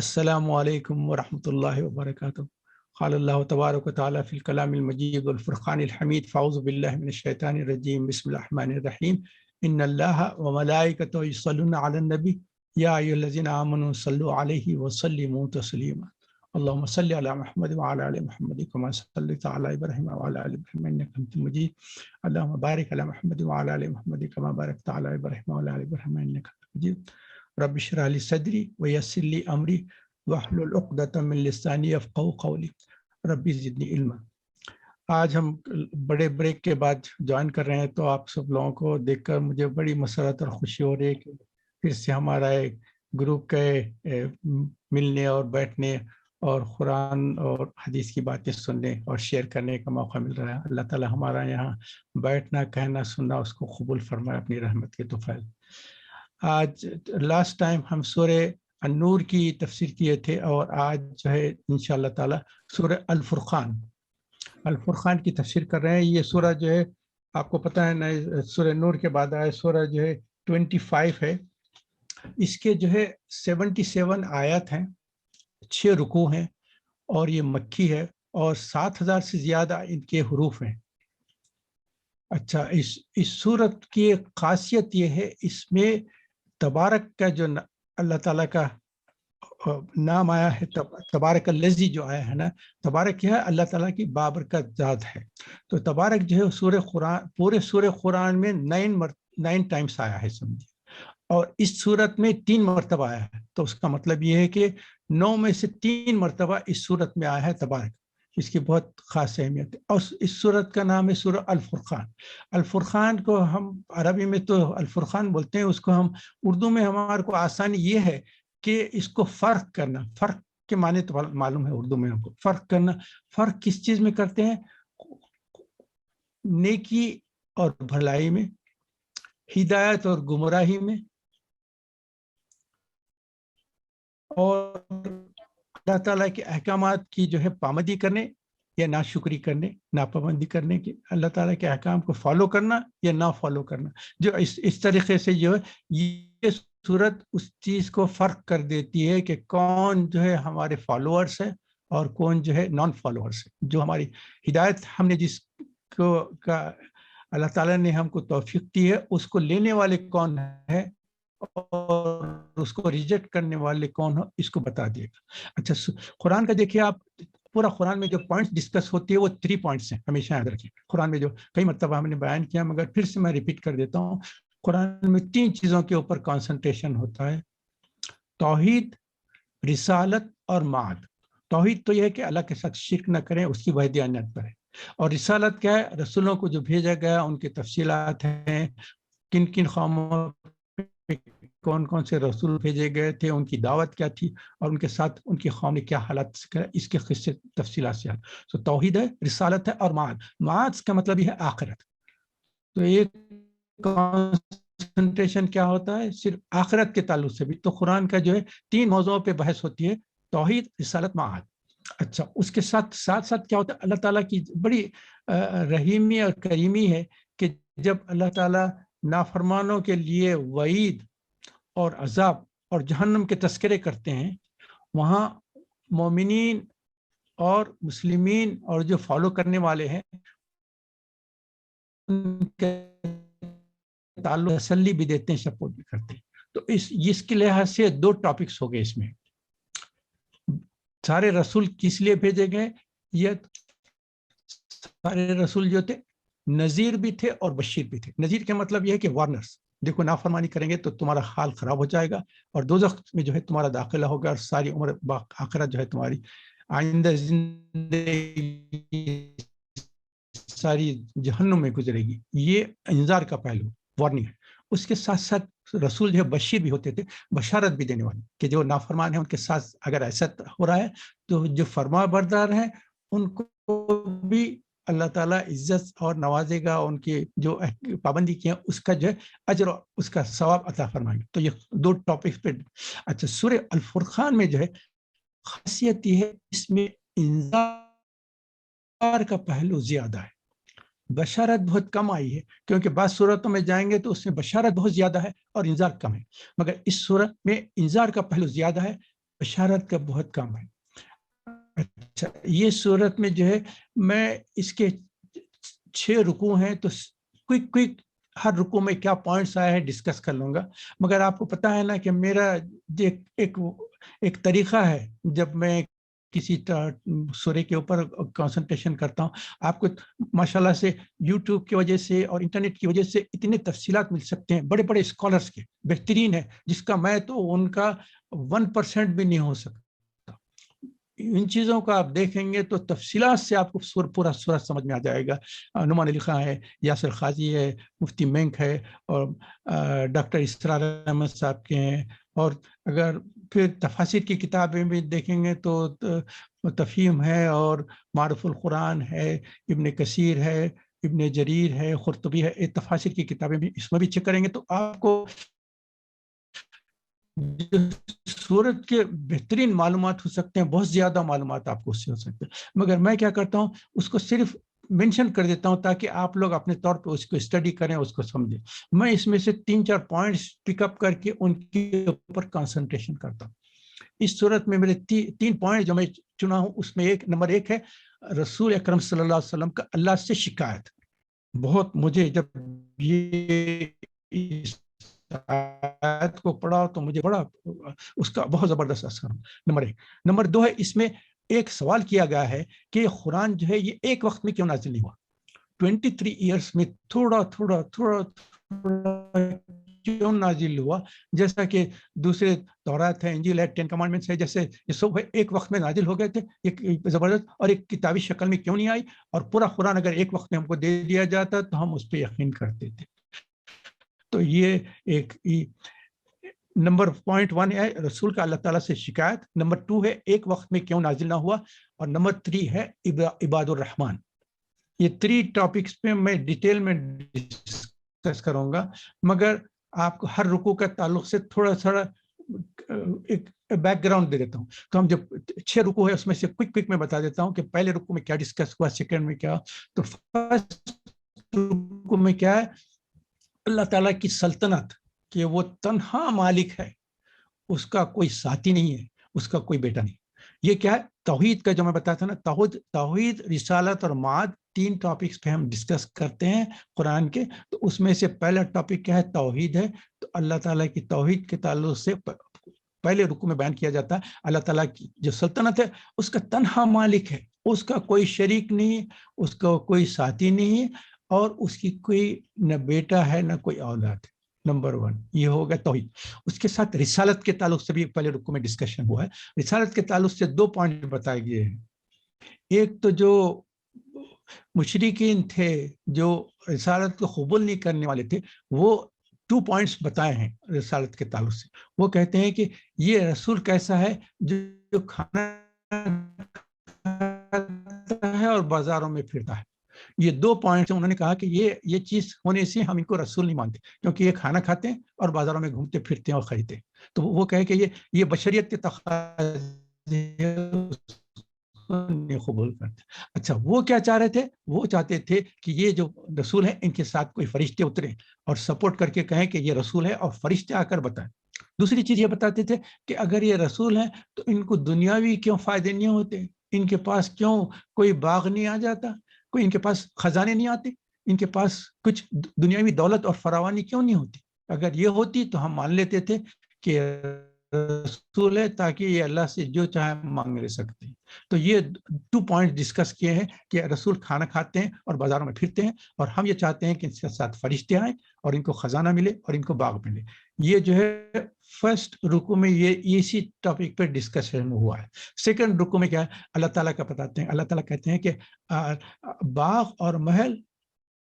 السلام علیکم ورحمۃ اللہ وبرکاتہ۔ قال اللہ تبارک و تعالی فی الکلام المجید والفرقان الحمید، فاعوذ باللہ من الشیطان الرجیم، بسم اللہ الرحمن الرحیم۔ ان اللہ وملائکتہ یصلون علی النبی یا ایھا الذین آمنوا صلوا علیہ وسلموا تسلیما۔ اللهم صل علی محمد وعلی آل محمد کما صلیت علی ابراہیم وعلی آل ابراہیم انک حمید مجید۔ اللهم بارک علی محمد وعلی آل محمد کما بارکت علی ابراہیم وعلی آل ابراہیم انک حمید مجید۔ رب اشرح لي صدري ويسر لي امري واحلل عقدة من لساني يفقهوا قولي رب زدني علما۔ آج ہم بڑے بریک کے بعد جوائن کر رہے ہیں، تو آپ سب لوگوں کو دیکھ کر مجھے بڑی مسرت اور خوشی ہو رہی ہے کہ پھر سے ہمارا ایک گروپ کے ملنے اور بیٹھنے اور قرآن اور حدیث کی باتیں سننے اور شیئر کرنے کا موقع مل رہا ہے۔ اللہ تعالی ہمارا یہاں بیٹھنا، کہنا، سننا اس کو قبول فرمائے اپنی رحمت کے توفیل۔ آج لاسٹ ٹائم ہم سورہ النور کی تفسیر کیے تھے، اور آج جو ہے انشاءاللہ تعالی سورہ الفرقان کی تفسیر کر رہے ہیں۔ یہ سورہ جو ہے آپ کو پتہ ہے نا، سورہ نور کے بعد آئے سورہ جو ہے 25 ہے۔ اس کے جو ہے 77 آیات ہیں، 6 رکوع ہیں، اور یہ مکی ہے، اور 7000 سے زیادہ ان کے حروف ہیں۔ اچھا، اس سورت کی ایک خاصیت یہ ہے، اس میں تبارک کا جو اللہ تعالیٰ کا نام آیا ہے، تبارک الذی جو آیا ہے نا، تبارک کیا ہے؟ اللہ تعالیٰ کی بابرکت ذات ہے۔ تو تبارک جو ہے پورے سورہ قرآن میں 9 ٹائمز آیا ہے، سمجھیے، اور اس صورت میں 3 مرتبہ آیا ہے۔ تو اس کا مطلب یہ ہے کہ 9 میں سے 3 مرتبہ اس صورت میں آیا ہے تبارک۔ اس کی بہت خاص اہمیت ہے، اور اس سورت کا نام ہے سورہ الفرقان۔ الفرقان کو ہم عربی میں تو الفرقان بولتے ہیں، اس کو ہم اردو میں ہمارے کو آسانی یہ ہے کہ اس کو فرق کرنا۔ فرق کے معنی تو معلوم ہے اردو میں ہم کو، فرق کرنا۔ فرق کس چیز میں کرتے ہیں؟ نیکی اور بھلائی میں، ہدایت اور گمراہی میں، اور اللہ تعالیٰ کے احکامات کی جو ہے پابندی کرنے یا ناشکری کرنے، ناپابندی کرنے کی، اللہ تعالیٰ کے احکام کو فالو کرنا یا نہ فالو کرنا۔ جو اس طریقے سے جو ہے یہ صورت اس چیز کو فرق کر دیتی ہے کہ کون جو ہے ہمارے فالوورس ہے اور کون جو ہے نان فالوورس ہے۔ جو ہماری ہدایت ہم نے جس کو کا اللہ تعالیٰ نے ہم کو توفیق دی ہے، اس کو لینے والے کون ہے اور اس کو ریجیکٹ کرنے والے کون ہو، اس کو بتا دے گا۔ اچھا، قرآن کا دیکھیے آپ، پورا قرآن میں جو پوائنٹس ڈسکس ہوتی ہے وہ 3 پوائنٹس ہیں، ہمیشہ یاد رکھیں۔ قرآن میں جو کئی مرتبہ ہم نے بیان کیا، مگر پھر سے میں ریپیٹ کر دیتا ہوں، قرآن میں 3 چیزوں کے اوپر کانسنٹریشن ہوتا ہے: توحید، رسالت اور معاد۔ توحید تو یہ ہے کہ اللہ کے ساتھ شرک نہ کریں، اس کی وحدانیت پر ہے۔ اور رسالت کیا ہے؟ رسولوں کو جو بھیجا گیا ان کی تفصیلات ہیں، کن کن قوموں کون کون سے رسول بھیجے گئے تھے، ان کی دعوت کیا تھی، اور ان کے ساتھ ان کی قوم نے کیا حالات کرا، اس کے قصے تفصیلات سے۔ تو توحید ہے، رسالت ہے، اور معاد۔ معاد کا مطلب یہ ہے آخرت۔ تو ایک کنسنٹریشن کیا ہوتا ہے؟ صرف آخرت کے تعلق سے بھی۔ تو قرآن کا جو ہے 3 موضوعوں پہ بحث ہوتی ہے: توحید، رسالت، معاد۔ اچھا، اس کے ساتھ ساتھ کیا ہوتا ہے؟ اللہ تعالیٰ کی بڑی رحیمی اور کریمی ہے کہ جب اللہ تعالیٰ نافرمانوں کے لیے وعید اور عذاب اور جہنم کے تذکرے کرتے ہیں، وہاں مومنین اور مسلمین اور جو فالو کرنے والے ہیں ان کے تعلق تسلی بھی دیتے ہیں، سپورٹ بھی کرتے ہیں۔ تو اس کے لحاظ سے 2 ٹاپکس ہو گئے اس میں۔ سارے رسول کس لیے بھیجے گئے؟ یہ سارے رسول جو تھے نذیر بھی تھے اور بشیر بھی تھے۔ نذیر کا مطلب یہ ہے کہ وارنرز، دیکھو نافرمانی کریں گے تو تمہارا حال خراب ہو جائے گا، اور دوزخ میں جو ہے تمہارا داخلہ ہوگا، اور ساری عمر آخرت جو ہے تمہاری آئندہ زندگی ساری جہنم میں گزرے گی۔ یہ انذار کا پہلو، وارننگ ہے۔ اس کے ساتھ ساتھ رسول جو ہے بشیر بھی ہوتے تھے، بشارت بھی دینے والے، کہ جو نافرمان ہیں ان کے ساتھ اگر ایسا ہو رہا ہے تو جو فرما بردار ہیں ان کو بھی اللہ تعالیٰ عزت اور نوازے گا، ان کی جو پابندی کی ہے اس کا جو ہے اجر اور اس کا ثواب عطا فرمائیں گے۔ تو یہ 2 ٹاپکس پہ۔ اچھا، سورہ الفرقان میں جو ہے خاصیت یہ ہے، اس میں انذار کا پہلو زیادہ ہے، بشارت بہت کم آئی ہے، کیونکہ بعض صورتوں میں جائیں گے تو اس میں بشارت بہت زیادہ ہے اور انذار کم ہے، مگر اس صورت میں انذار کا پہلو زیادہ ہے۔ بشارت کا بہت کام ہے. اچھا یہ صورت میں جو ہے میں اس کے 6 رکوع ہیں تو کوئک ہر رکوع میں کیا پوائنٹس آئے ہیں ڈسکس کر لوں گا. مگر آپ کو پتہ ہے نا کہ میرا ایک طریقہ ہے جب میں کسی سورے کے اوپر کنسنٹریشن کرتا ہوں. آپ کو ماشاءاللہ سے یوٹیوب کی وجہ سے اور انٹرنیٹ کی وجہ سے اتنے تفصیلات مل سکتے ہیں بڑے بڑے اسکالرس کے، بہترین ہے، جس کا میں تو ان کا 1% بھی نہیں ہو سکتا. ان چیزوں کا آپ دیکھیں گے تو تفصیلات سے آپ کو پورا سورج سمجھ میں آ جائے گا. نعمان علی خان ہے، یاسر قاضی ہے، مفتی مینک ہے، اور ڈاکٹر اسرار احمد صاحب کے ہیں. اور اگر پھر تفاسیر کی کتابیں بھی دیکھیں گے تو تفہیم ہے اور معرف القرآن ہے، ابن کثیر ہے، ابن جریر ہے، قرطبی ہے. تفاسیر کی کتابیں بھی اس میں بھی چیک کریں گے تو آپ کو صورت کے بہترین معلومات ہو سکتے ہیں. بہت زیادہ معلومات آپ کو اس سے ہو سکتے ہیں. مگر میں کیا کرتا ہوں اس کو صرف مینشن کر دیتا ہوں تاکہ آپ لوگ اپنے طور پہ اس کو اسٹڈی کریں، اس کو سمجھیں. میں اس میں سے 3-4 پوائنٹس پک اپ کر کے ان کے اوپر کنسنٹریشن کرتا ہوں. اس صورت میں میرے 3 پوائنٹ جو میں چنا ہوں اس میں نمبر 1 ہے رسول اکرم صلی اللہ علیہ وسلم کا اللہ سے شکایت. بہت مجھے جب یہ آیت کو پڑھا تو مجھے بڑا اس کا بہت زبردست اثر. نمبر 1. نمبر 2 ہے اس میں ایک سوال کیا گیا ہے کہ قرآن جو ہے یہ ایک وقت میں کیوں نازل نہیں ہوا. 23 ایئرس میں تھوڑا کیوں نازل ہوا. جیسا کہ دوسرے تورات ہے، انجیل ہے، 10 کمانڈمنٹس ہے، جیسے یہ سب ایک وقت میں نازل ہو گئے تھے ایک زبردست، اور ایک کتابی شکل میں کیوں نہیں آئی. اور پورا قرآن اگر ایک وقت میں ہم کو دے دیا جاتا تو ہم اس پہ یقین کرتے تھے. تو یہ ایک نمبر 1 ہے رسول کا اللہ تعالیٰ سے شکایت. نمبر 2 ہے ایک وقت میں کیوں نازل نہ ہوا. اور نمبر 3 ہے عباد الرحمن. یہ 3 ٹاپکس پہ میں ڈیٹیل میں ڈسکس کروں گا، مگر آپ کو ہر رکوع کا تعلق سے تھوڑا ایک بیک گراؤنڈ دے دیتا ہوں. تو ہم جب 6 رکوع ہے اس میں سے کوئک میں بتا دیتا ہوں کہ پہلے رکوع میں کیا ڈسکس ہوا، سیکنڈ میں کیا. تو فرسٹ رکوع میں کیا ہے، اللہ تعالیٰ کی سلطنت کہ وہ تنہا مالک ہے، اس کا کوئی ساتھی نہیں ہے، اس کا کوئی بیٹا نہیں. یہ کیا ہے توحید کا جو میں بتایا تھا نا، توحید، رسالت اور معاد 3 ٹاپکس پہ ہم ڈسکس کرتے ہیں قرآن کے. تو اس میں سے پہلا ٹاپک کیا ہے، توحید ہے. تو اللہ تعالیٰ کی توحید کے تعلق سے پہلے رکوع میں بیان کیا جاتا ہے اللہ تعالیٰ کی جو سلطنت ہے اس کا تنہا مالک ہے، اس کا کوئی شریک نہیں، اس کا کوئی ساتھی نہیں، اور اس کی کوئی نہ بیٹا ہے نہ کوئی اولاد ہے. نمبر 1 یہ ہوگا توحید. اس کے ساتھ رسالت کے تعلق سے بھی پہلے رکوع میں ڈسکشن ہوا ہے. رسالت کے تعلق سے 2 پوائنٹ بتائے گئے ہیں. ایک تو جو مشرکین تھے جو رسالت کو قبول نہیں کرنے والے تھے، وہ 2 پوائنٹس بتائے ہیں رسالت کے تعلق سے. وہ کہتے ہیں کہ یہ رسول کیسا ہے جو کھانا کھاتا ہے اور بازاروں میں پھرتا ہے. یہ 2 پوائنٹس انہوں نے کہا کہ یہ چیز ہونے سے ہم ان کو رسول نہیں مانتے، کیونکہ یہ کھانا کھاتے ہیں اور بازاروں میں گھومتے پھرتے ہیں اور خریدتے ہیں. تو وہ کہے کہ یہ بشریت کے تقاضے قبول کرتے. اچھا وہ کیا چاہ رہے تھے، وہ چاہتے تھے کہ یہ جو رسول ہیں ان کے ساتھ کوئی فرشتے اتریں اور سپورٹ کر کے کہیں کہ یہ رسول ہے، اور فرشتے آ کر بتائیں. دوسری چیز یہ بتاتے تھے کہ اگر یہ رسول ہیں تو ان کو دنیاوی کیوں فائدے نہیں ہوتے، ان کے پاس کیوں کوئی باغ نہیں آ جاتا، کوئی ان کے پاس خزانے نہیں آتے، ان کے پاس کچھ دنیاوی دولت اور فراوانی کیوں نہیں ہوتی. اگر یہ ہوتی تو ہم مان لیتے تھے کہ رسول ہے تاکہ یہ اللہ سے جو چاہے مانگ لے سکتے ہیں. تو یہ 2 پوائنٹ ڈسکس کیے ہیں کہ رسول کھانا کھاتے ہیں اور بازاروں میں پھرتے ہیں، اور ہم یہ چاہتے ہیں کہ ان کے ساتھ فرشتے آئیں اور ان کو خزانہ ملے اور ان کو باغ ملے. یہ جو ہے فرسٹ رکوع میں یہ اسی ٹاپک پہ ڈسکشن ہوا ہے. سیکنڈ رکوع میں کیا ہے اللہ تعالیٰ کا بتاتے ہیں. اللہ تعالیٰ کہتے ہیں کہ باغ اور محل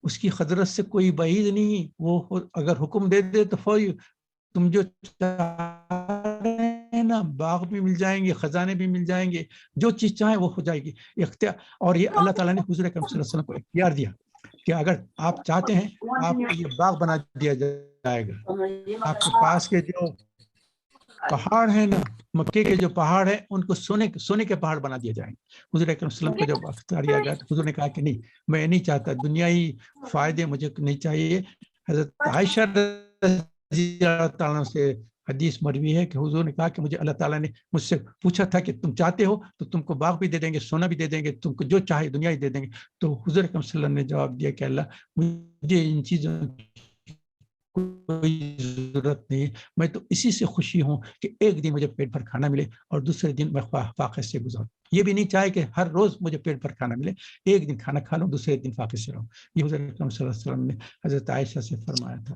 اس کی قدرت سے کوئی بعید نہیں، وہ اگر حکم دے دے تو فوری تم جو چاہیں نا باغ بھی مل جائیں گے، خزانے بھی مل جائیں گے، جو چیز چاہیں وہ ہو جائے گی. اختیار، اور یہ اللہ تعالیٰ نے حضور اکرم صلی اللہ علیہ وسلم کو اختیار دیا کہ اگر آپ چاہتے ہیں آپ کو یہ باغ بنا دیا جائے گا. آپ کے پاس کے جو پہاڑ ہیں نا، مکے کے جو پہاڑ ہیں ان کو سونے کے پہاڑ بنا دیا جائیں گے. حضور اکرم صلی اللہ علیہ وسلم کو جب اختیار دیا گیا تو حضور نے کہا کہ نہیں، میں نہیں چاہتا، دنیائی فائدے مجھے نہیں چاہیے. حضرت عائشہ رضی اللہ تعالیٰ سے حدیث مروی ہے کہ حضور نے کہا کہ مجھے اللہ تعالیٰ نے مجھ سے پوچھا تھا کہ تم چاہتے ہو تو تم کو باغ بھی دے دیں گے، سونا بھی دے دیں گے، تم کو جو چاہے دنیا ہی دے دیں گے. تو حضور اکرم صلی اللہ علیہ وسلم نے جواب دیا کہ اللہ مجھے ان چیزوں کوئی ضرورت نہیں ہے، میں تو اسی سے خوشی ہوں کہ ایک دن مجھے پیٹ بھر کھانا ملے اور دوسرے دن میں فاقے سے گزاروں. یہ بھی نہیں چاہے کہ ہر روز مجھے پیٹ بھر کھانا ملے، ایک دن کھانا کھا لوں دوسرے دن فاقے سے رہوں. یہ حضور اکرم صلی اللہ علیہ وسلم نے حضرت عائشہ سے فرمایا تھا.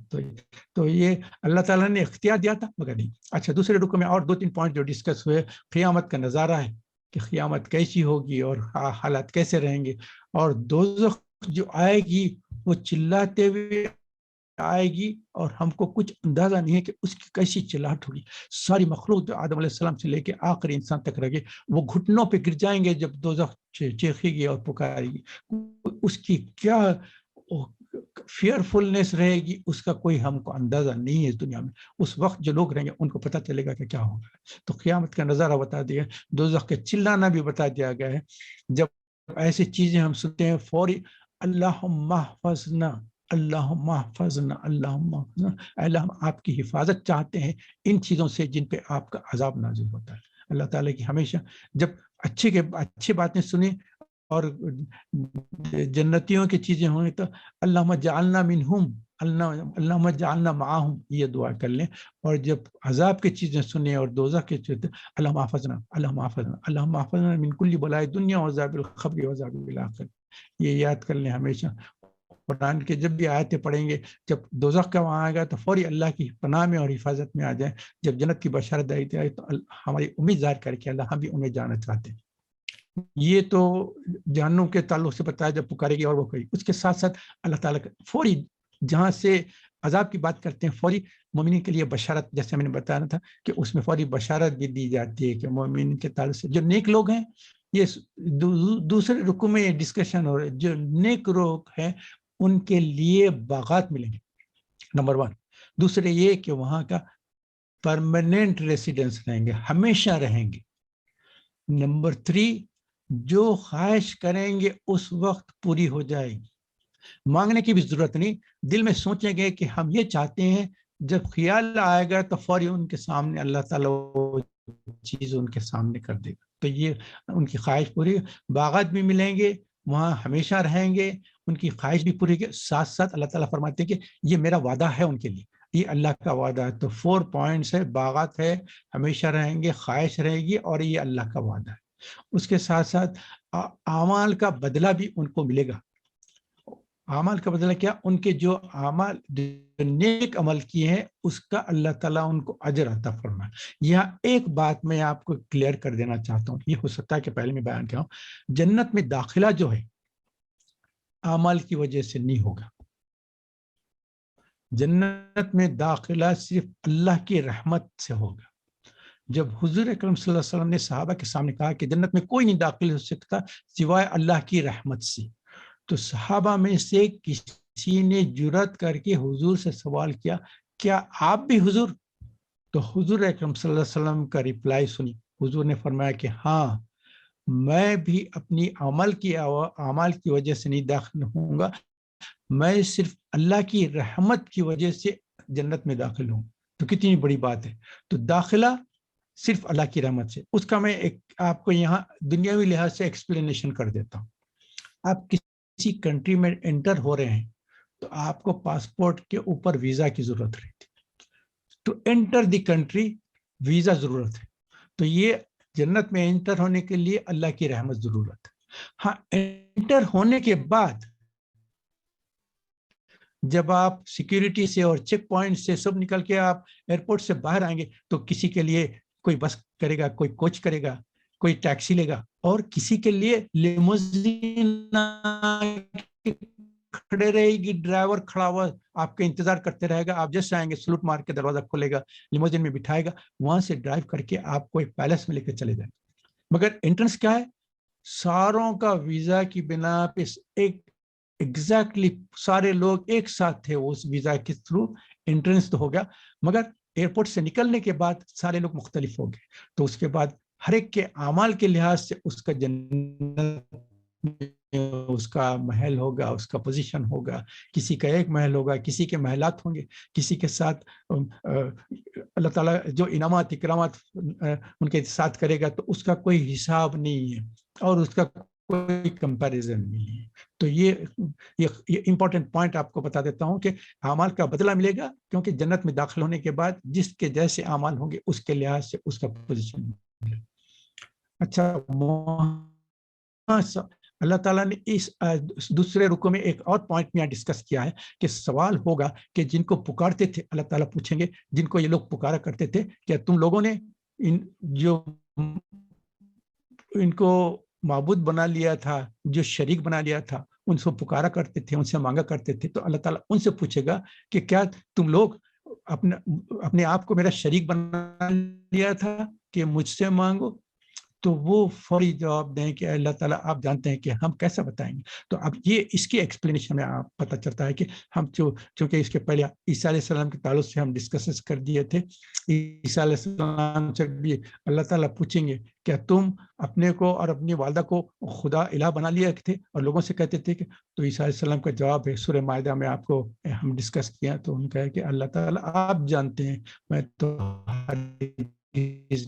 تو یہ اللہ تعالیٰ نے اختیار دیا تھا مگر نہیں. اچھا، دوسرے رکوع میں اور 2-3 پوائنٹ جو ڈسکس ہوئے، قیامت کا نظارہ ہے کہ قیامت کیسی ہوگی اور حالات کیسے رہیں گے، اور دوزخ جو آئے گی وہ چلاتے ہوئے آئے گی اور ہم کو کچھ اندازہ نہیں ہے کہ اس کی کیسی چلاہٹ ہوگی. ساری مخلوق جو آدم علیہ السلام سے لے کے آخری انسان تک رہ گئے وہ گھٹنوں پہ گر جائیں گے جب دوزخ چیخے گی اور پکارے گی. اس کی کیا فیئرفلنس رہے گی اس کا کوئی ہم کو اندازہ نہیں ہے اس دنیا میں. اس وقت جو لوگ رہیں گے ان کو پتہ چلے گا کہ کیا ہوگا. تو قیامت کا نظارہ بتا دیا، دوزخ کے چلانا بھی بتا دیا گیا ہے. جب ایسی چیزیں ہم سنتے ہیں فوری اللہم احفظنا اللہم احفظنا اللہم احفظنا، اللہ ہم آپ کی حفاظت چاہتے ہیں ان چیزوں سے جن پہ آپ کا عذاب نازل ہوتا ہے. اللہ تعالیٰ کی ہمیشہ جب اچھی باتیں سنیں اور جنتیوں کی چیزیں ہوں تو اللہم جعلنا منہم اللہم جعلنا معاہم یہ دعا کر لیں. اور جب عذاب کی چیزیں سنیں اور دوزخ کی چیزیں اللہم احفظنا اللہم احفظنا اللہم احفظنا من کل بلاء الدنیا وعذاب القبر وعذاب الآخرہ. یہ یاد کر لیں ہمیشہ. قرآن کے جب بھی آیتیں پڑھیں گے جب دوزخ کا وہاں آئے گا تو فوری اللہ کی پناہ میں اور حفاظت میں آ جائیں. جب جنت کی بشارت آئی تو ہماری امید ظاہر کر کے اللہ ہم بھی انہیں جانا چاہتے ہیں. یہ تو جہنم کے تعلق سے بتایا جب پکارے گی اور وہ کری. اس کے ساتھ ساتھ اللہ تعالیٰ کا فوری جہاں سے عذاب کی بات کرتے ہیں فوری مومنین کے لیے بشارت، جیسے میں نے بتایا تھا کہ اس میں فوری بشارت بھی دی جاتی ہے کہ مومنین کے تعلق سے جو نیک لوگ ہیں. یہ دوسرے رکوع میں ڈسکشن ہو رہا ہے. جو نیک لوگ ہیں ان کے لیے باغات ملیں گے، نمبر 1. دوسرے یہ کہ وہاں کا پرماننٹ ریسیڈنس رہیں گے، ہمیشہ رہیں گے. نمبر 3 جو خواہش کریں گے اس وقت پوری ہو جائے گی، مانگنے کی بھی ضرورت نہیں. دل میں سوچیں گے کہ ہم یہ چاہتے ہیں، جب خیال آئے گا تو فوری ان کے سامنے اللہ تعالیٰ وہ چیز ان کے سامنے کر دے گا. تو یہ ان کی خواہش پوری، باغات بھی ملیں گے، وہاں ہمیشہ رہیں گے، ان کی خواہش بھی پوری کے ساتھ ساتھ اللہ تعالیٰ فرماتے ہیں کہ یہ میرا وعدہ ہے ان کے لیے، یہ اللہ کا وعدہ ہے. تو 4 پوائنٹس ہے، باغات ہے، ہمیشہ رہیں گے، خواہش رہے گی اور یہ اللہ کا وعدہ ہے. اس کے ساتھ ساتھ اعمال کا بدلہ بھی ان کو ملے گا. اعمال کا بدلہ کیا؟ ان کے جو اعمال نیک عمل کیے ہیں اس کا اللہ تعالیٰ ان کو اجر عطا فرمائے. یہاں ایک بات میں آپ کو کلیئر کر دینا چاہتا ہوں، یہ ہو سکتا ہے کہ پہلے میں بیان کیا ہوں. جنت میں داخلہ جو ہے اعمال کی وجہ سے نہیں ہوگا. جنت میں داخلہ صرف اللہ کی رحمت سے ہوگا. جب حضور اکرم صلی اللہ علیہ وسلم نے صحابہ کے سامنے کہا کہ جنت میں کوئی نہیں داخل ہو سکتا سوائے اللہ کی رحمت سے، تو صحابہ میں سے کسی نے جرأت کر کے حضور سے سوال کیا کیا آپ بھی حضور؟ تو حضور اکرم صلی اللہ علیہ وسلم کا ریپلائی سنی. حضور نے فرمایا کہ ہاں، میں بھی اپنی اعمال کی وجہ سے نہیں داخل ہوں گا، میں صرف اللہ کی رحمت کی وجہ سے جنت میں داخل ہوں. تو کتنی بڑی بات ہے. تو داخلہ صرف اللہ کی رحمت سے. اس کا میں آپ کو یہاں دنیاوی لحاظ سے ایکسپلینیشن کر دیتا ہوں. آپ کسی کنٹری میں انٹر ہو رہے ہیں تو آپ کو پاسپورٹ کے اوپر ویزا کی ضرورت رہتی. To enter the country visa ضرورت ہے. تو یہ جنت میں انٹر ہونے کے لیے اللہ کی رحمت ضرورت ہے. ہاں، انٹر ہونے کے بعد جب آپ سیکیورٹی سے اور چیک پوائنٹ سے سب نکل کے آپ ایئرپورٹ سے باہر آئیں گے تو کسی کے لیے کوئی بس کرے گا، کوئی کوچ کرے گا، کوئی ٹیکسی لے گا، اور کسی کے لیے لیموزین کھڑے رہے گی، ڈرائیور کھڑا ہوا آپ کا انتظار کرتے رہے گا. آپ جیسے آئیں گے سلوٹ مار کے دروازہ کھولے گا، لیموزین میں بٹھائے گا، وہاں سے ڈرائیو کر کے آپ کو ایک پیلس میں لے کے چلے جائیں. مگر انٹرنس کیا ہے؟ ساروں کا ویزا کی بنا پہ ایگزیکٹلی سارے لوگ ایک ساتھ تھے اس ویزا کے تھرو انٹرنس تو ہو گیا، مگر ایئرپورٹ سے نکلنے کے بعد سارے لوگ مختلف ہو گئے. تو اس کے بعد ہر ایک کے اعمال کے لحاظ سے اس کا جنت اس کا محل ہوگا، اس کا پوزیشن ہوگا، کسی کا ایک محل ہوگا، کسی کے محلات ہوں گے، کسی کے ساتھ اللہ تعالیٰ جو انعامات اکرامات ان کے ساتھ کرے گا تو اس کا کوئی حساب نہیں ہے اور اس کا کوئی کمپیریزن نہیں ہے. تو یہ امپورٹنٹ پوائنٹ آپ کو بتا دیتا ہوں کہ اعمال کا بدلہ ملے گا، کیونکہ جنت میں داخل ہونے کے بعد جس کے جیسے اعمال ہوں گے اس کے لحاظ سے اس کا پوزیشن ملے گا. اچھا، اللہ تعالیٰ نے اس دوسرے رکوع میں ایک اور پوائنٹ میں ڈسکس کیا ہے کہ سوال ہوگا کہ جن کو پکارتے تھے، اللہ تعالیٰ پوچھیں گے جن کو یہ لوگ پکارا کرتے تھے، کیا تم لوگوں نے ان کو معبود بنا لیا تھا، جو شریک بنا لیا تھا، ان سے پکارا کرتے تھے، ان سے مانگا کرتے تھے؟ تو اللہ تعالیٰ ان سے پوچھے گا کہ کیا تم لوگ اپنے آپ کو میرا شریک بنا لیا تھا کہ مجھ سے مانگو؟ تو وہ فوری جواب دیں کہ اللہ تعالیٰ آپ جانتے ہیں کہ ہم کیسا بتائیں گے. تو اب یہ اس کی ایکسپلینیشن میں آپ پتہ چلتا ہے کہ ہم چونکہ اس کے پہلے عیسیٰ علیہ السلام کے تعلق سے ہم ڈسکسز کر دیے تھے. عیسیٰ علیہ السلام سے بھی اللہ تعالیٰ پوچھیں گے کیا تم اپنے کو اور اپنی والدہ کو خدا الہ بنا لیا تھے اور لوگوں سے کہتے تھے کہ؟ تو عیسیٰ علیہ السلام کا جواب ہے سورہ مائدہ میں آپ کو ہم ڈسکس کیا. تو ان کا ہے کہ اللہ تعالیٰ آپ جانتے ہیں، میں تو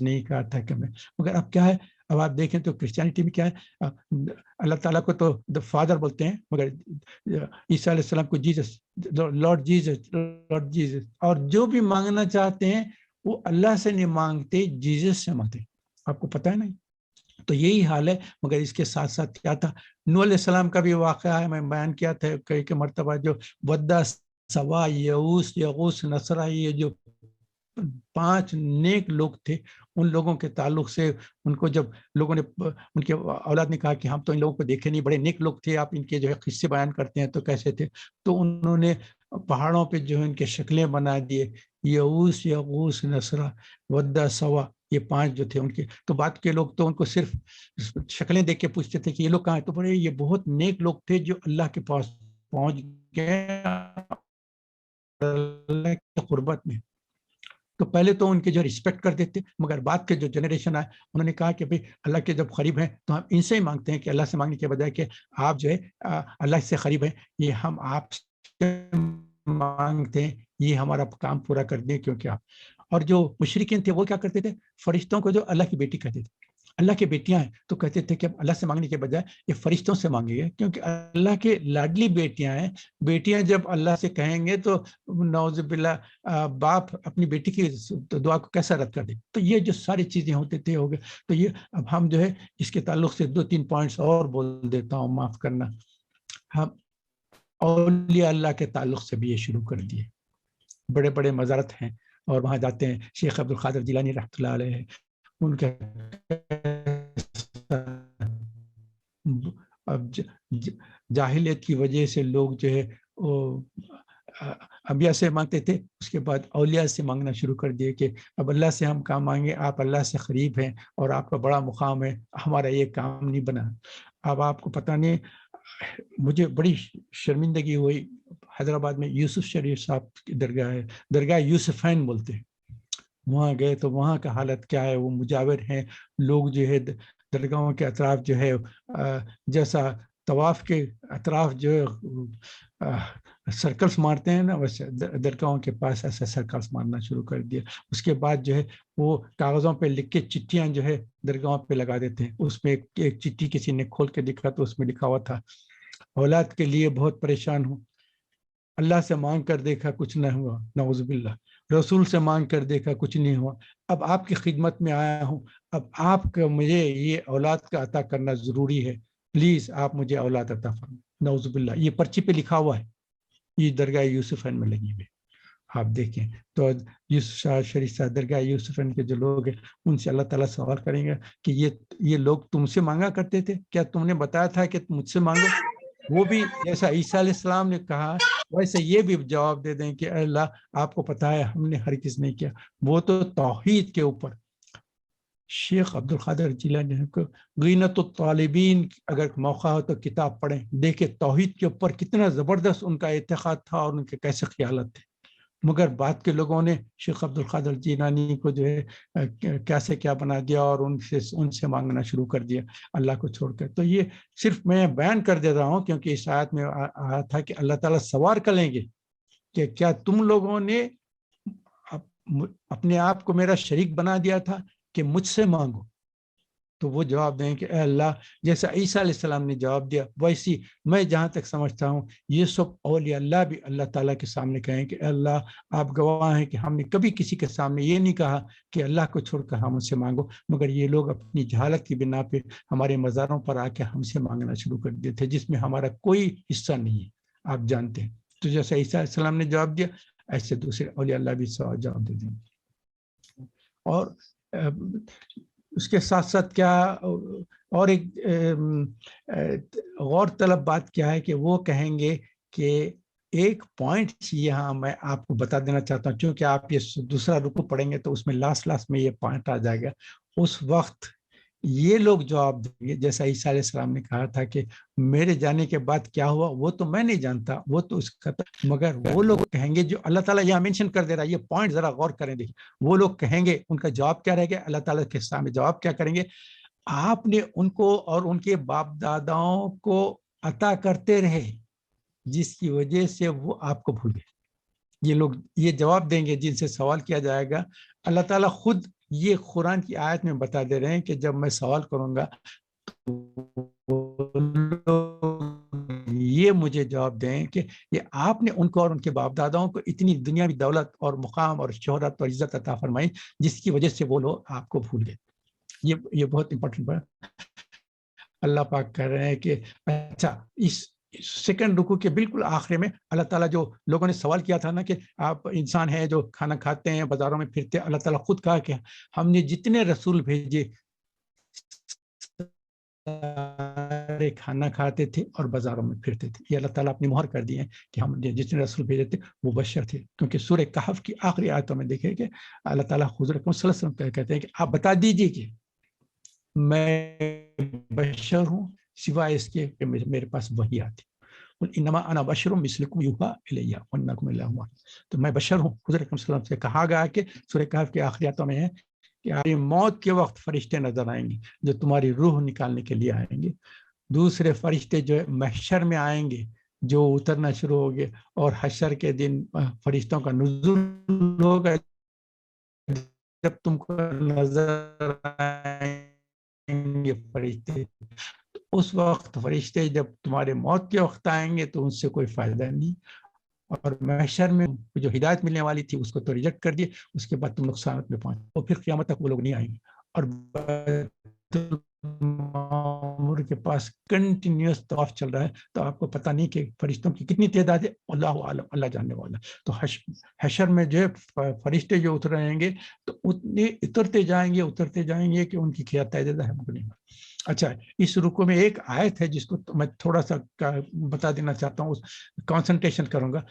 نہیں کہا تھا کہ میں. مگر اب کیا ہے، اب آپ دیکھیں تو کرسچینٹی میں کیا ہے، اللہ تعالیٰ کو تو دا فادر بولتے ہیں، مگر عیسیٰ علیہ السلام کو Jesus, lord Jesus, lord Jesus. اور جو بھی مانگنا چاہتے ہیں وہ اللہ سے نہیں مانگتے، جیزس سے مانگتے. آپ کو پتہ ہے نہیں؟ تو یہی حال ہے. مگر اس کے ساتھ ساتھ کیا تھا، نوح علیہ السلام کا بھی واقعہ ہے، میں بیان کیا تھا کئی مرتبہ، جو ودہ، سوا، یعوس، یغوس، نصرہ، یہ جو 5 نیک لوگ تھے، ان لوگوں کے تعلق سے ان کو جب لوگوں نے، ان کے اولاد نے کہا کہ ہم تو ان لوگوں کو دیکھے نہیں، بڑے نیک لوگ تھے، آپ ان کے جو ہے قصے بیان کرتے ہیں تو کیسے تھے؟ تو انہوں نے پہاڑوں پہ جو ہے ان کے شکلیں بنا دیے، یعوس، یغوس، نصرہ، ودہ، سوا، یہ 5 جو تھے ان کے. تو بعد کے لوگ تو ان کو صرف شکلیں دیکھ کے پوچھتے تھے کہ یہ لوگ کہاں ہیں؟ تو بڑے یہ بہت نیک لوگ تھے جو اللہ کے پاس پہنچ گئے اللہ کی قربت میں. تو پہلے تو ان کے جو رسپیکٹ کرتے تھے، مگر بعد کے جو جنریشن آئے انہوں نے کہا کہ بھئی اللہ کے جب قریب ہیں تو ہم ان سے ہی مانگتے ہیں، کہ اللہ سے مانگنے کے بجائے کہ آپ جو ہے اللہ سے قریب ہیں، یہ ہم آپ سے مانگتے ہیں، یہ ہمارا کام پورا کر دیں. کیونکہ آپ، اور جو مشرکین تھے وہ کیا کرتے تھے، فرشتوں کو جو اللہ کی بیٹی کہتے تھے، اللہ کے بیٹیاں ہیں، تو کہتے تھے کہ اب اللہ سے مانگنے کے بجائے یہ فرشتوں سے مانگیں گے، کیونکہ اللہ کے لاڈلی بیٹیاں ہیں. بیٹیاں جب اللہ سے کہیں گے تو نعوذ باللہ باپ اپنی بیٹی کی دعا کو کیسا رد کر دے. تو یہ جو ساری چیزیں ہوتے تھے ہو گئے. تو یہ اب ہم جو ہے اس کے تعلق سے 2-3 پوائنٹس اور بول دیتا ہوں، معاف کرنا. ہم اولیاء اللہ کے تعلق سے بھی یہ شروع کر دیے. بڑے بڑے مزارت ہیں اور وہاں جاتے ہیں. شیخ عبد القادر جیلانی رحمۃ اللہ علیہ، ان کے اب جاہلیت کی وجہ سے لوگ جو ہے وہ انبیاء سے مانگتے تھے، اس کے بعد اولیاء سے مانگنا شروع کر دیے کہ اب اللہ سے ہم کام مانگیں، آپ اللہ سے قریب ہیں اور آپ کا بڑا مقام ہے، ہمارا یہ کام نہیں بنا. اب آپ کو پتہ نہیں، مجھے بڑی شرمندگی ہوئی، حیدرآباد میں یوسف شریف صاحب کی درگاہ ہے، درگاہ یوسفین بولتے ہیں. وہاں گئے تو وہاں کا حالت کیا ہے، وہ مجاور ہیں لوگ، جو ہے درگاہوں کے اطراف جو ہے جیسا طواف کے اطراف جو ہے سرکلز مارتے ہیں نا، ویسے درگاہوں کے پاس ایسا سرکلز مارنا شروع کر دیا. اس کے بعد جو ہے وہ کاغذوں پہ لکھ کے چٹھیاں جو ہے درگاہوں پہ لگا دیتے ہیں. اس میں ایک چٹھی کسی نے کھول کے دکھا تو اس میں لکھا ہوا تھا، اولاد کے لیے بہت پریشان ہوں، اللہ سے مانگ کر دیکھا کچھ نہ ہوا، نعوذ باللہ، رسول سے مانگ کر دیکھا کچھ نہیں ہوا، اب آپ کی خدمت میں آیا ہوں، اب آپ کا مجھے یہ اولاد کا عطا کرنا ضروری ہے، پلیز آپ مجھے اولاد عطا فرمائیں. نعوذ باللہ، یہ پرچی پہ لکھا ہوا ہے، یہ درگاہ یوسفین میں لگی ہوئی. آپ دیکھیں تو یوسف شاہ شریف صاحب درگاہ یوسفین کے جو لوگ ہیں ان سے اللہ تعالیٰ سوال کریں گے کہ یہ لوگ تم سے مانگا کرتے تھے، کیا تم نے بتایا تھا کہ مجھ سے مانگو؟ وہ بھی جیسا عیسیٰ علیہ السلام نے کہا ویسے یہ بھی جواب دے دیں کہ اللہ آپ کو پتہ ہے ہم نے ہرگز نہیں کیا. وہ تو توحید کے اوپر شیخ عبد القادر جیلانی کو غینت الطالبین، اگر موقع ہو تو کتاب پڑھیں، دیکھیں توحید کے اوپر کتنا زبردست ان کا اعتقاد تھا اور ان کے کیسے خیالات تھے. مگر بعد کے لوگوں نے شیخ عبد القادر جیلانی کو جو ہے کیسے کیا بنا دیا اور ان سے مانگنا شروع کر دیا اللہ کو چھوڑ کر. تو یہ صرف میں بیان کر دے رہا ہوں کیونکہ اس آیت میں آیا تھا کہ اللہ تعالیٰ سوال کریں گے کہ کیا تم لوگوں نے اپنے آپ کو میرا شریک بنا دیا تھا کہ مجھ سے مانگو. تو وہ جواب دیں کہ اے اللہ، جیسا عیسیٰ علیہ السلام نے جواب دیا ویسی میں جہاں تک سمجھتا ہوں یہ سب اولیاء اللہ بھی اللہ تعالیٰ کے سامنے کہیں کہ اے اللہ آپ گواہ ہیں کہ ہم نے کبھی کسی کے سامنے یہ نہیں کہا کہ اللہ کو چھوڑ کر ہم ان سے مانگو، مگر یہ لوگ اپنی جہالت کی بنا پہ ہمارے مزاروں پر آ کے ہم سے مانگنا شروع کر دیے تھے جس میں ہمارا کوئی حصہ نہیں ہے، آپ جانتے ہیں. تو جیسا عیسیٰ علیہ السلام نے جواب دیا ایسے دوسرے اولیاء اللہ بھی جواب دے دیں گے. اور اس کے ساتھ ساتھ کیا اور ایک غور طلب بات کیا ہے کہ وہ کہیں گے کہ ایک پوائنٹ یہاں میں آپ کو بتا دینا چاہتا ہوں، چونکہ آپ یہ دوسرا رکوع پڑھیں گے تو اس میں لاسٹ میں یہ پوائنٹ آ جائے گا. اس وقت یہ لوگ جواب دیں گے جیسا عیسیٰ علیہ السلام نے کہا تھا کہ میرے جانے کے بعد کیا ہوا وہ تو میں نہیں جانتا، وہ تو اس کا، مگر وہ لوگ کہیں گے جو اللہ تعالیٰ یہاں مینشن کر دے رہا ہے، یہ پوائنٹ ذرا غور کریں. دیکھیں وہ لوگ کہیں گے، ان کا جواب کیا رہے گا، اللہ تعالیٰ کے سامنے جواب کیا کریں گے، آپ نے ان کو اور ان کے باپ داداؤں کو عطا کرتے رہے جس کی وجہ سے وہ آپ کو بھول گئے. یہ لوگ یہ جواب دیں گے جن سے سوال کیا جائے گا. اللہ تعالیٰ خود یہ قرآن کی آیت میں بتا دے رہے ہیں کہ جب میں سوال کروں گا یہ مجھے جواب دیں کہ یہ آپ نے ان کو اور ان کے باپ داداؤں کو اتنی دنیاوی دولت اور مقام اور شہرت اور عزت عطا فرمائی جس کی وجہ سے وہ لوگ آپ کو بھول گئے. یہ بہت امپورٹنٹ بات اللہ پاک کہہ رہے ہیں کہ اچھا اس سیکنڈ رکوع کے بالکل آخر میں اللہ تعالیٰ جو لوگوں نے سوال کیا تھا نا کہ آپ انسان ہیں جو کھانا کھاتے ہیں بازاروں میں پھرتے، اللہ تعالیٰ خود کہا کہ ہم نے جتنے رسول بھیجے کھانا کھاتے تھے اور بازاروں میں پھرتے تھے. یہ اللہ تعالیٰ اپنی مہر کر دی ہے کہ ہم نے جتنے رسول بھیجے تھے وہ بشر تھے. کیونکہ سورہ کہف کی آخری آیتوں میں دیکھیں کہ اللہ تعالیٰ حضور اکرم صلی اللہ علیہ وسلم کہتے ہیں کہ آپ بتا دیجیے کہ میں بشر ہوں سوائے اس کے کہ میرے پاس وحی آتی. انما انا بشر مثلکم یوحی الی وانکم الہ واحد. تو میں بشر ہوں. حضور اکرم صلی اللہ علیہ وسلم سے کہا گیا کہ سورہ کہف کے آخری آیتوں میں ہے کہ آپ موت کے وقت فرشتے نظر آئیں گے جو تمہاری روح نکالنے کے لیے آئیں گے. دوسرے فرشتے جو محشر میں آئیں گے جو اترنا شروع ہو گئے، اور حشر کے دن فرشتوں کا نزول ہوگا جب تم کو نظر آئیں گے فرشتے. اس وقت فرشتے جب تمہارے موت کے وقت آئیں گے تو ان سے کوئی فائدہ نہیں، اور محشر میں جو ہدایت ملنے والی تھی اس کو تو ریجیکٹ کر دیے. اس کے بعد تم نقصانات میں پہنچ، اور پھر قیامت تک وہ لوگ نہیں آئیں گے. اور معمور کے پاس کنٹینیوس طواف چل رہا ہے، تو آپ کو پتہ نہیں کہ فرشتوں کی کتنی تعداد ہے، اللہ عالم، اللہ جاننے والا. تو حشر میں جو ہے فرشتے جو اتر رہیں گے تو اتنے اترتے جائیں گے کہ ان کی کیا تعداد ہے ہم کو نہیں. اچھا، اس رکوع میں ایک آیت ہے جس کو میں تھوڑا سا بتا دینا چاہتا ہوں، کانسنٹریشن کروں گا.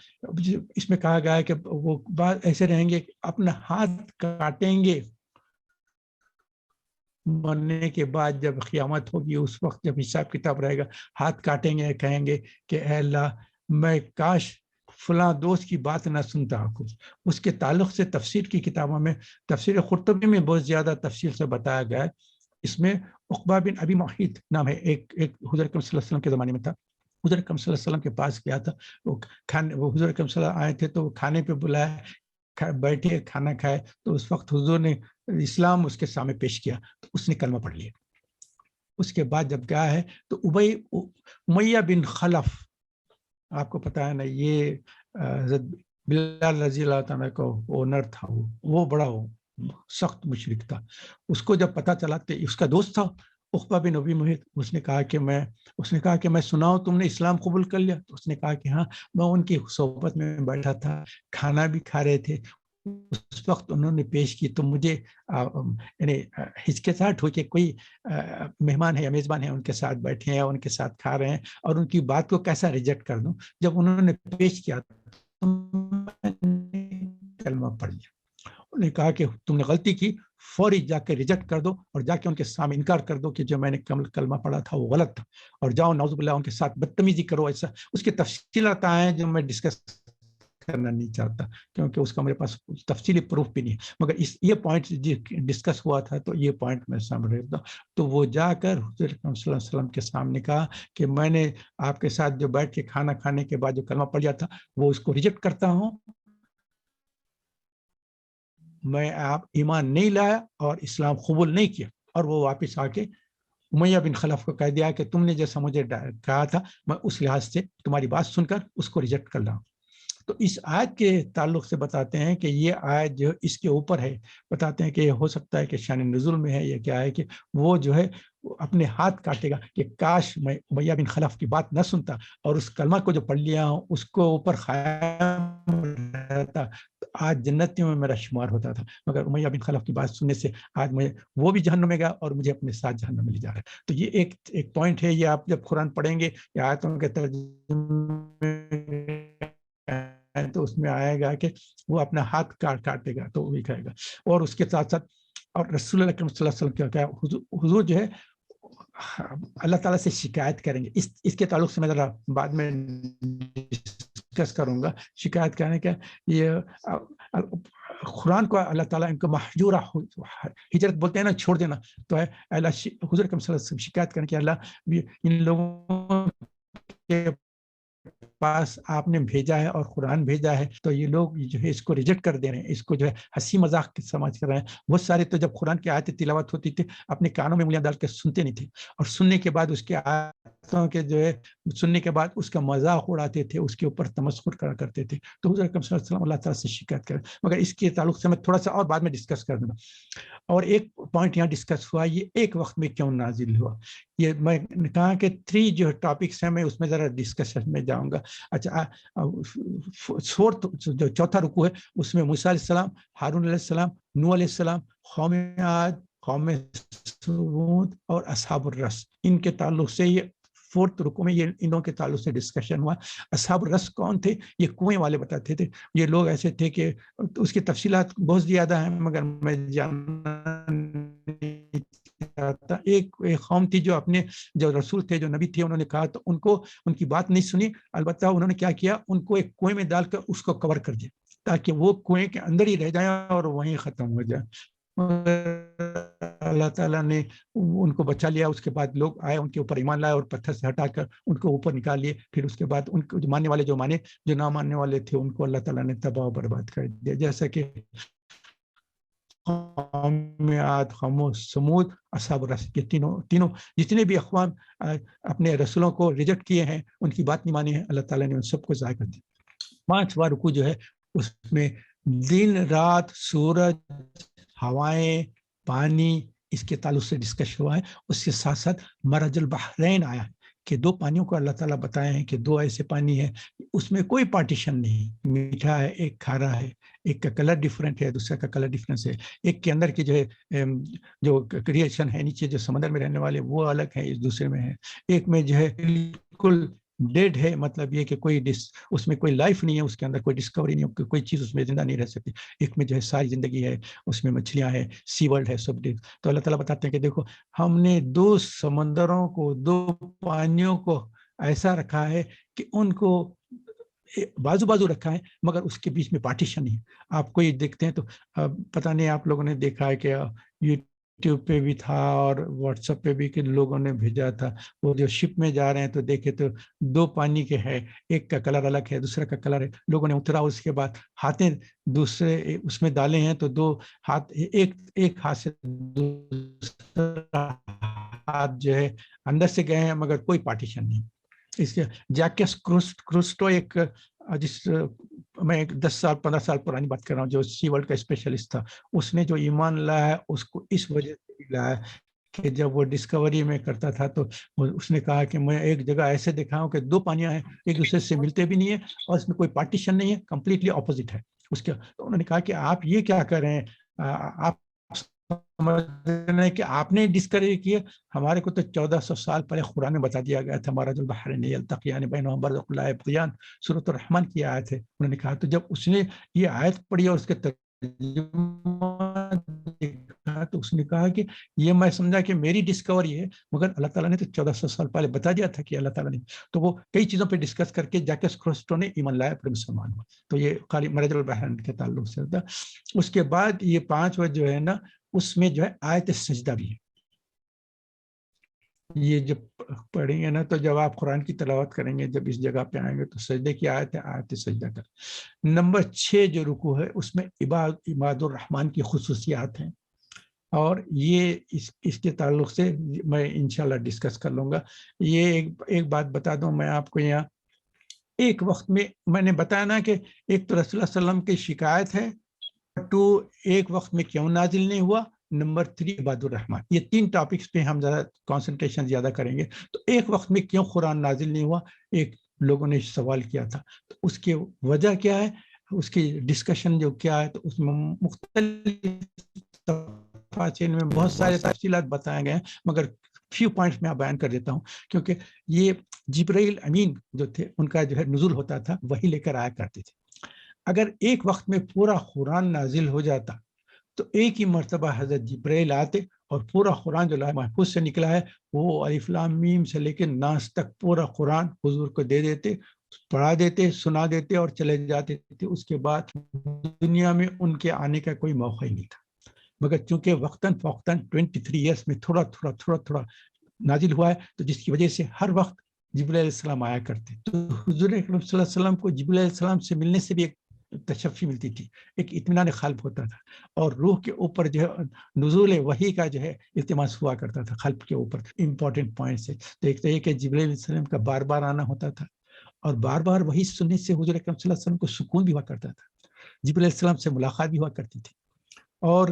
اس میں کہا گیا ہے کہ وہ بات ایسے رہیں گے کہ اپنا ہاتھ کاٹیں گے مرنے کے بعد، جب قیامت ہوگی اس وقت جب حساب کتاب رہے گا، ہاتھ کاٹیں گے، کہیں گے کہ اے اللہ میں کاش فلاں دوست کی بات نہ سنتا. اس کے تعلق سے تفسیر کی کتابوں میں، تفسیر قرطبی میں بہت زیادہ تفصیل سے بتایا گیا ہے. اس میں عقبہ بن ابی معیط نام ہے، ایک حضور اکرم صلی اللہ علیہ وسلم کے زمانے میں تھا. حضور اکرم صلی اللہ علیہ وسلم کے پاس گیا تھا، وہ حضور اکرم صلی اللہ علیہ وسلم آئے تھے تو وہ کھانے پہ بلایا، بیٹھے کھانا کھائے. تو اس وقت حضور نے اسلام اس کے سامنے پیش کیا تو اس نے کلمہ پڑھ لیا. اس کے بعد جب گیا ہے تو امیہ بن خلف، آپ کو پتا ہے نا، یہ بلال رضی اللہ تعالیٰ کا اونر تھا، وہ بڑا سخت مشرک تھا. اس کو جب پتا چلا کہ اس کا دوست تھا عقبہ بن ابی معیط، اس نے کہا کہ میں سنا ہوں تم نے اسلام قبول کر لیا. تو اس نے کہا کہ ہاں، میں ان کی صحبت میں بیٹھا تھا، کھانا بھی کھا رہے تھے، اس وقت انہوں نے پیش کی تو مجھے یعنی ہچکچاہٹ ہو کہ کوئی مہمان ہے یا میزبان ہے ان کے ساتھ بیٹھے ہیں، ان کے ساتھ کھا رہے ہیں، اور ان کی بات کو کیسا ریجیکٹ کر دوں. جب انہوں نے پیش کیا تو میں نے کلمہ پڑھ لیا. انہوں نے کہا کہ تم نے غلطی کی، فوری جا کے ریجیکٹ کر دو اور جا کے ان کے سامنے انکار کر دو کہ جو میں نے کلمہ پڑھا تھا وہ غلط تھا، اور جاؤ نعوذ باللہ ان کے ساتھ بدتمیزی کرو. ایسا اس کی تفصیلات ہیں جو میں ڈسکس کرنا نہیں چاہتا کیونکہ اس کا میرے پاس تفصیلی پروف بھی نہیں ہے، مگر یہ پوائنٹ ڈسکس ہوا تھا تو یہ پوائنٹ میں سامنے رکھتا ہوں۔ تو وہ جا کر حضور اکرم صلی اللہ علیہ وسلم کے سامنے کہا کہ میں نے آپ کے ساتھ جو بیٹھ کے کھانا کھانے کے بعد جو کلمہ پڑھ لیا تھا وہ اس کو ریجیکٹ کرتا ہوں، میں آپ ایمان نہیں لایا اور اسلام قبول نہیں کیا۔ اور وہ واپس آ کے امیہ بن خلف کو کہہ دیا کہ تم نے جیسا مجھے کہا تھا میں اس لحاظ سے تمہاری بات سن کر اس کو ریجیکٹ کر رہا ہوں۔ تو اس آیت کے تعلق سے بتاتے ہیں کہ یہ آیت جو اس کے اوپر ہے، بتاتے ہیں کہ یہ ہو سکتا ہے کہ شان نزول میں ہے، یہ کیا ہے کہ وہ جو ہے اپنے ہاتھ کاٹے گا کہ کاش میں امیہ بن خلف کی بات نہ سنتا اور اس کلمہ کو جو پڑھ لیا ہوں اس کو اوپر قائم رہتا، آج جنتیوں میں میرا شمار ہوتا تھا، مگر امیہ بن خلف کی بات سننے سے آج میں وہ بھی جہنم میں گیا اور مجھے اپنے ساتھ جہنم میں لے جا رہا ہے۔ تو یہ ایک پوائنٹ ہے، یہ آپ جب قرآن پڑھیں گے یا آیتوں کے ترجمے تو اس میں آئے گا کہ وہ اپنا ہاتھ کاٹے گا تو وہی کہے گا۔ اور اس کے ساتھ ساتھ اور رسول اللہ اکرم صلی اللہ علیہ وسلم کیا حضور جو ہے اللہ تعالیٰ سے شکایت کریں گے۔ اس کے تعلق سے میں ذرا بعد میں ڈسکس کروں گا۔ شکایت کرنے کا یہ قرآن کو اللہ تعالیٰ ان کو محجورہ ہجرت بولتے ہیں نا، چھوڑ دینا، تو ہے اللہ حضور اکرم صلی اللہ علیہ وسلم شکایت کرنے کہ اللہ ان لوگوں کے پاس آپ نے بھیجا ہے اور قرآن بھیجا ہے تو یہ لوگ جو ہے اس کو ریجیکٹ کر دے رہے ہیں، اس کو جو ہے ہنسی مذاق سمجھ کر رہے ہیں۔ بہت سارے تو جب قرآن کی آیتیں تلاوت ہوتی تھی اپنے کانوں میں انگلیاں ڈال کے سنتے نہیں تھے، اور سننے کے بعد اس کے آیتوں کے جو ہے سننے کے بعد اس کا مذاق اڑاتے تھے، اس کے اوپر تمسخر کرتے تھے۔ تو حضور اکرم صلی اللہ علیہ وسلم اللہ تعالیٰ سے شکایت کریں، مگر اس کے تعلق سے میں تھوڑا سا اور بعد میں ڈسکس کر دوں گا۔ اور ایک پوائنٹ یہاں ڈسکس ہوا، یہ ایک وقت میں کیوں نازل ہوا، یہ میں نے کہا کہ 3 جو ٹاپکس ہیں میں اس میں ذرا ڈسکشن میں جاؤں گا۔ اچھا، فورتھ جو چوتھا رکوع ہے اس میں موسیٰ علیہ السلام، ہارون علیہ السلام، نوح علیہ السلام، قوم عاد، قوم ثمود اور اصحاب الرس، ان کے تعلق سے یہ فورتھ رکوع میں یہ انہوں کے تعلق سے ڈسکشن ہوا۔ اصحاب الرس کون تھے؟ یہ کنویں والے بتاتے تھے، یہ لوگ ایسے تھے کہ اس کی تفصیلات بہت زیادہ ہیں مگر میں جاننا نہیں چاہتا۔ ایک قوم تھی جو اپنے جو رسول تھے، جو نبی تھے، انہوں نے کہا تو ان کی بات نہیں سنی، البتہ انہوں نے کیا کیا، ان کو ایک کنویں میں ڈال کر اس کو کور کر دیا تاکہ وہ کنویں کے اندر ہی رہ جائیں اور وہیں ختم ہو جائے۔ اللہ تعالیٰ نے ان کو بچا لیا، اس کے بعد لوگ آئے ان کے اوپر ایمان لائے اور پتھر سے ہٹا کر ان کو اوپر نکال لیے، پھر اس کے بعد ان کو جو ماننے والے جو مانے، جو نہ ماننے والے تھے ان کو اللہ تعالیٰ نے تباہ و برباد کر دیا، جیسا کہ قوم عاد، قوم ثمود، اصحاب الرس کے تینوں جتنے بھی اقوام اپنے رسولوں کو ریجیکٹ کیے ہیں، ان کی بات نہیں مانی ہے، اللہ تعالیٰ نے ان سب کو ضائع کر دیا۔ 5واں رکوع جو ہے اس میں دن رات، سورج، ہوائیں، پانی، اس کے تعلق سے ڈسکش ہوا ہے۔ اس کے ساتھ ساتھ مرج البحرین آیا ہے کہ 2 پانیوں کو اللہ تعالیٰ بتائے ہیں کہ 2 ایسے پانی ہیں، اس میں کوئی پارٹیشن نہیں، میٹھا ہے، ایک کھارا ہے، ایک کا کلر ڈیفرنٹ ہے، دوسرے کا کلر ڈیفرنس ہے، ایک کے اندر کی جو ہے جو کریشن ہے نیچے جو سمندر میں رہنے والے وہ الگ ہے، اس دوسرے میں ہے، ایک میں جو ہے بالکل ڈیڈ ہے، مطلب یہ کہ کوئی اس میں کوئی لائف نہیں ہے، اس کے اندر کوئی ڈسکوری نہیں ہے، کوئی چیز اس میں زندہ نہیں رہ سکتی، ایک میں جو ہے ساری زندگی ہے، اس میں مچھلیاں ہیں، سی ورلڈ ہے، سب ڈیڈ۔ تو اللہ تعالیٰ بتاتے ہیں کہ دیکھو ہم نے 2 سمندروں کو، 2 پانیوں کو ایسا رکھا ہے کہ ان کو بازو بازو رکھا ہے مگر اس کے بیچ میں پارٹیشن نہیں۔ آپ کوئی دیکھتے ہیں تو پتہ نہیں آپ لوگوں نے دیکھا ہے کہ یوٹیوب پہ بھی تھا اور واٹس ایپ پہ بھی کہ لوگوں نے بھیجا تھا، وہ جو شپ میں جا رہے ہیں تو دیکھے تو 2 پانی کے ہے، ایک کا کلر الگ ہے، دوسرے کا کلر ہے، لوگوں نے اترا، اس کے بعد ہاتھیں دوسرے اس میں ڈالے ہیں تو 2 ہاتھ، ایک ہاتھ سے دوسرا ہاتھ جو ہے اندر سے گئے ہیں مگر کوئی پارٹیشن نہیں۔ اس کے جیکس کروسٹو ایک جس میں 10 سال 15 سال پرانی بات کر رہا ہوں، جو سی ورلڈ کا اسپیشلسٹ تھا، اس نے جو ایمان لایا ہے اس کو اس وجہ سے لایا کہ جب وہ ڈسکوری میں کرتا تھا تو اس نے کہا کہ میں ایک جگہ ایسے دیکھا ہوں کہ 2 پانیاں ہیں، ایک دوسرے سے ملتے بھی نہیں ہیں اور اس میں کوئی پارٹیشن نہیں ہے، کمپلیٹلی اپوزٹ ہے اس کے۔ تو انہوں نے کہا کہ آپ یہ کیا کر رہے ہیں، آپ سمجھنے کہ آپ نے ڈسکوری کی ہے، ہمارے کو تو 1400 سال پہلے قرآن میں بتا دیا گیا تھا، مرج البحرین یلتقیان بینہما برزخ لا یبغیان، سورۃ الرحمن کی آیت ہے۔ انہوں نے کہا تو جب اس نے یہ آیت پڑھی اور اس کے ترجمہ دیکھا تو اس نے کہا کہ یہ میں سمجھا کہ میری ڈسکوری ہے، مگر اللہ تعالیٰ نے تو 1400 سال پہلے بتا دیا تھا کہ اللہ تعالیٰ نے، تو وہ کئی چیزوں پہ ڈسکس کر کے جیکس کروسٹو نے ایمان لایا، پھر مسلمان ہوا. تو یہ خالی مرج البحرین کے تعلق سے ہوتا. اس کے بعد یہ 5 وقت جو ہے نا، اس میں جو ہے آیت سجدہ بھی ہے. یہ جب پڑھیں گے نا تو جب آپ قرآن کی تلاوت کریں گے، جب اس جگہ پہ آئیں گے تو سجدے کی آیت ہے، آیت سجدہ کر. نمبر 6 جو رکوع ہے اس میں عباد الرحمن کی خصوصیات ہیں، اور یہ اس کے تعلق سے میں انشاءاللہ ڈسکس کر لوں گا. یہ ایک بات بتا دوں میں آپ کو، یہاں ایک وقت میں نے بتایا نا کہ ایک تو رسول اللہ صلی اللہ علیہ وسلم کی شکایت ہے، 2 ایک وقت میں کیوں نازل نہیں ہوا، نمبر 3 عباد الرحمن. یہ 3 ٹاپکس پہ ہم زیادہ کانسنٹریشن زیادہ کریں گے. تو ایک وقت میں کیوں قرآن نازل نہیں ہوا، ایک لوگوں نے سوال کیا تھا، تو اس کی وجہ کیا ہے، اس کی ڈسکشن جو کیا ہے، تو اس میں مختلف میں بہت سارے تفصیلات بتائے گئے ہیں، مگر فیو پوائنٹس میں بیان کر دیتا ہوں، کیونکہ یہ جبرائیل امین جو تھے ان کا جو ہے نزول ہوتا تھا، وہی لے کر آیا کرتے تھے. اگر ایک وقت میں پورا قرآن نازل ہو جاتا تو ایک ہی مرتبہ حضرت جبرائیل آتے اور پورا قرآن جو لوح محفوظ سے نکلا ہے وہ الف لام میم سے لے کے ناس تک پورا قرآن حضور کو دے دیتے، پڑھا دیتے، سنا دیتے اور چلے جاتے تھے. اس کے بعد دنیا میں ان کے آنے کا کوئی موقع ہی نہیں تھا. مگر چونکہ وقتاً فوقتاً 23 ایئرس میں تھوڑا تھوڑا نازل ہوا ہے، تو جس کی وجہ سے ہر وقت جبرائیل علیہ السلام آیا کرتے. تو حضور اکرم صلی اللہ علیہ وسلم کو جبرائیل علیہ السلام سے ملنے سے بھی ایک تشفی ملتی تھی، ایک اطمینان قلب ہوتا تھا، اور روح کے اوپر جو ہے نزول وحی کا جو ہے التماس ہوا کرتا تھا قلب کے اوپر. امپورٹنٹ پوائنٹس ہے. تو ایک تو یہ کہ جبرائیل علیہ السلام کا بار بار آنا ہوتا تھا، اور بار بار وہی سننے سے حضور اکرم صلی اللہ علیہ وسلم کو سکون بھی ہوا کرتا تھا، جبرائیل علیہ السلام سے ملاقات بھی ہوا کرتی تھی، اور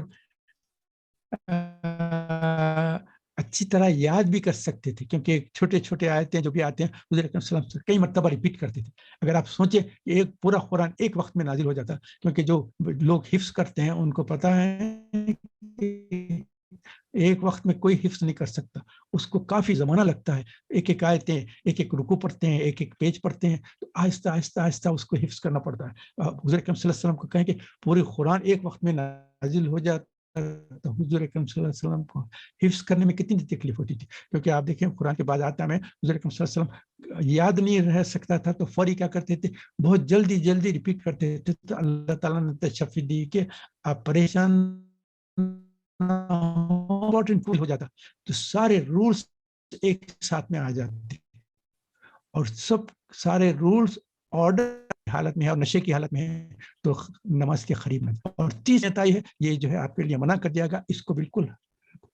اچھی طرح یاد بھی کر سکتے تھے، کیونکہ چھوٹے چھوٹے آیتیں جو بھی آتے ہیں حضور اکرم صلی اللہ علیہ وسلم کئی مرتبہ ریپیٹ کرتے تھے. اگر آپ سوچیں کہ ایک پورا قرآن ایک وقت میں نازل ہو جاتا، کیونکہ جو لوگ حفظ کرتے ہیں ان کو پتہ ہے کہ ایک وقت میں کوئی حفظ نہیں کر سکتا، اس کو کافی زمانہ لگتا ہے. ایک ایک آیتیں، ایک ایک رکوع پڑھتے ہیں، ایک ایک پیج پڑھتے ہیں، تو آہستہ آہستہ آہستہ اس کو حفظ کرنا پڑتا ہے. حضور اکرم صلی اللہ علیہ وسلم کو کہیں کہ پورے قرآن ایک وقت میں نازل ہو جاتا تو حضور اکرم صلی اللہ علیہ وسلم کو حفظ کرنے میں کتنی تکلیف ہوتی تھی. کیونکہ آپ دیکھیں قرآن کے بعد آتا میں حضور اکرم صلی اللہ علیہ وسلم یاد نہیں رہ سکتا تھا تو فوری کیا کرتے تھے، بہت جلدی ریپیٹ کرتے تھے. تو اللہ تعالیٰ نے تشفی دی کہ آپ پریشان امپورٹنٹ ہو جاتا تو سارے رولز ایک ساتھ میں آ جاتے، اور سارے رولز آرڈر حالت میں ہے اور نشے کی حالت میں ہے تو نماز کے قریب میں. اور تیسری ہے یہ جو ہے آپ کے لیے منع کر دیا گا، اس کو بالکل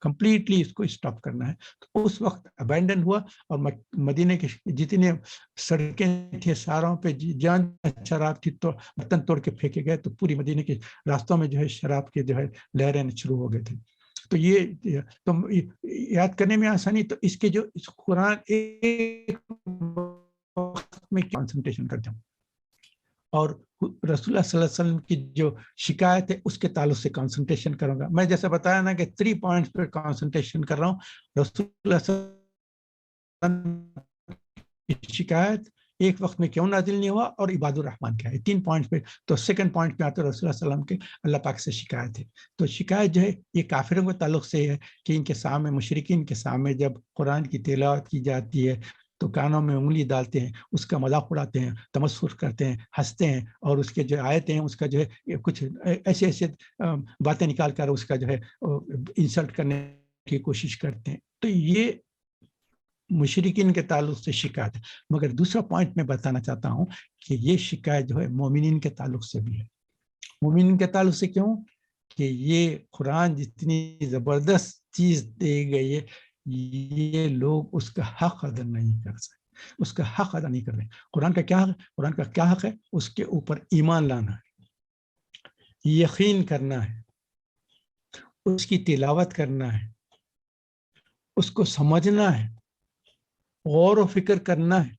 کمپلیٹلی اس کو اسٹاپ کرنا ہے. تو اس وقت ابینڈن ہوا، اور مدینے کے جتنے سڑکیں تھے ساروں پہ جان شراب تھی تو برتن توڑ کے پھینکے گئے، تو پوری مدینے کے راستوں میں جو ہے شراب کے جو ہے لہریں شروع ہو گئے تھے. تو یہ تو یاد کرنے میں آسانی. تو اس کے جو اس قرآن ایک میں کانسنٹریشن کرتا ہوں، اور رسول اللہ صلی اللہ علیہ وسلم کی جو شکایت ہے اس کے تعلق سے کانسنٹریشن کروں گا. میں جیسے بتایا نا کہ 3 پوائنٹس پر کانسنٹریشن کر رہا ہوں. رسول اللہ صلی اللہ علیہ وسلم کی شکایت، ایک وقت میں کیوں نازل نہیں ہوا، اور عباد الرحمن کیا ہے. 3 پوائنٹس پہ. تو سیکنڈ پوائنٹ پہ آتے رسول اللہ صلی اللہ علیہ وسلم کے اللہ پاک سے شکایت ہے. تو شکایت جو ہے یہ کافروں کے تعلق سے ہے کہ ان کے سامنے، مشرکین کے سامنے جب قرآن کی تلاوت کی جاتی ہے تو کانوں میں انگلی ڈالتے ہیں، اس کا مذاق اڑاتے ہیں، تمسخر کرتے ہیں، ہنستے ہیں، اور اس کے جو آیتیں ہیں اس کا جو ہے کچھ ایسے باتیں نکال کر اس کا جو ہے انسلٹ کرنے کی کوشش کرتے ہیں. تو یہ مشرکین کے تعلق سے شکایت ہے. مگر دوسرا پوائنٹ میں بتانا چاہتا ہوں کہ یہ شکایت جو ہے مومنین کے تعلق سے بھی ہے. مومنین کے تعلق سے کیوں؟ کہ یہ قرآن جتنی زبردست چیز دے گئی ہے، یہ لوگ اس کا حق ادا نہیں کر سکتے، اس کا حق ادا نہیں کر رہے. قرآن کا کیا حق ہے؟ قرآن کا کیا حق ہے؟ اس کے اوپر ایمان لانا ہے، یقین کرنا ہے، اس کی تلاوت کرنا ہے، اس کو سمجھنا ہے، غور و فکر کرنا ہے،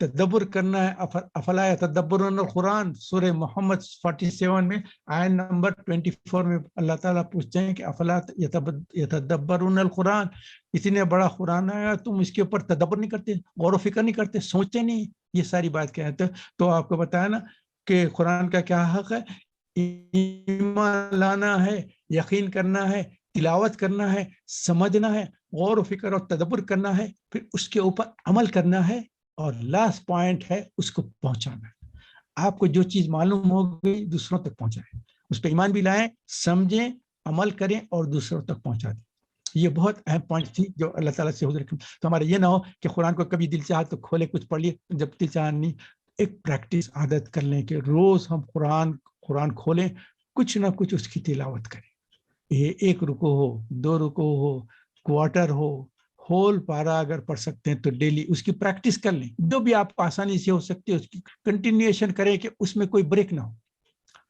تدبر کرنا ہے. افلا یتدبرون القرآن، سورہ محمد 47 میں آیت نمبر 24 میں اللہ تعالیٰ پوچھتے ہیں کہ افلا یتدبرون القرآن، اتنے بڑا قرآن ہے تم اس کے اوپر تدبر نہیں کرتے، غور و فکر نہیں کرتے، سوچتے نہیں. یہ ساری بات کیا ہے. تو آپ کو بتایا نا کہ قرآن کا کیا حق ہے. ایمان لانا ہے، یقین کرنا ہے، تلاوت کرنا ہے، سمجھنا ہے، غور و فکر اور تدبر کرنا ہے، پھر اس کے اوپر عمل کرنا ہے، اور لاسٹ پوائنٹ ہے اس کو پہنچانا ہے۔ آپ کو جو چیز معلوم ہو گئی دوسروں تک پہنچائیں، اس پہ ایمان بھی لائیں، سمجھیں، عمل کریں اور دوسروں تک پہنچا دیں۔ یہ بہت اہم پوائنٹ تھی جو اللہ تعالیٰ سے حضور تو ہمارا یہ نہ ہو کہ قرآن کو کبھی دل چاہا تو کھولے کچھ پڑھ لیے، جب دل چاہا نہیں۔ ایک پریکٹس عادت کر لیں کہ روز ہم قرآن کھولیں، کچھ نہ کچھ اس کی تلاوت کریں۔ یہ ایک رکو ہو، 2 رکو ہو، کوارٹر ہو، ہول پارا اگر پڑھ سکتے ہیں تو ڈیلی اس کی پریکٹس کر لیں، جو بھی آپ کو آسانی سے ہو سکتی ہے اس کی کنٹینیوشن کریں کہ اس میں کوئی بریک نہ ہو۔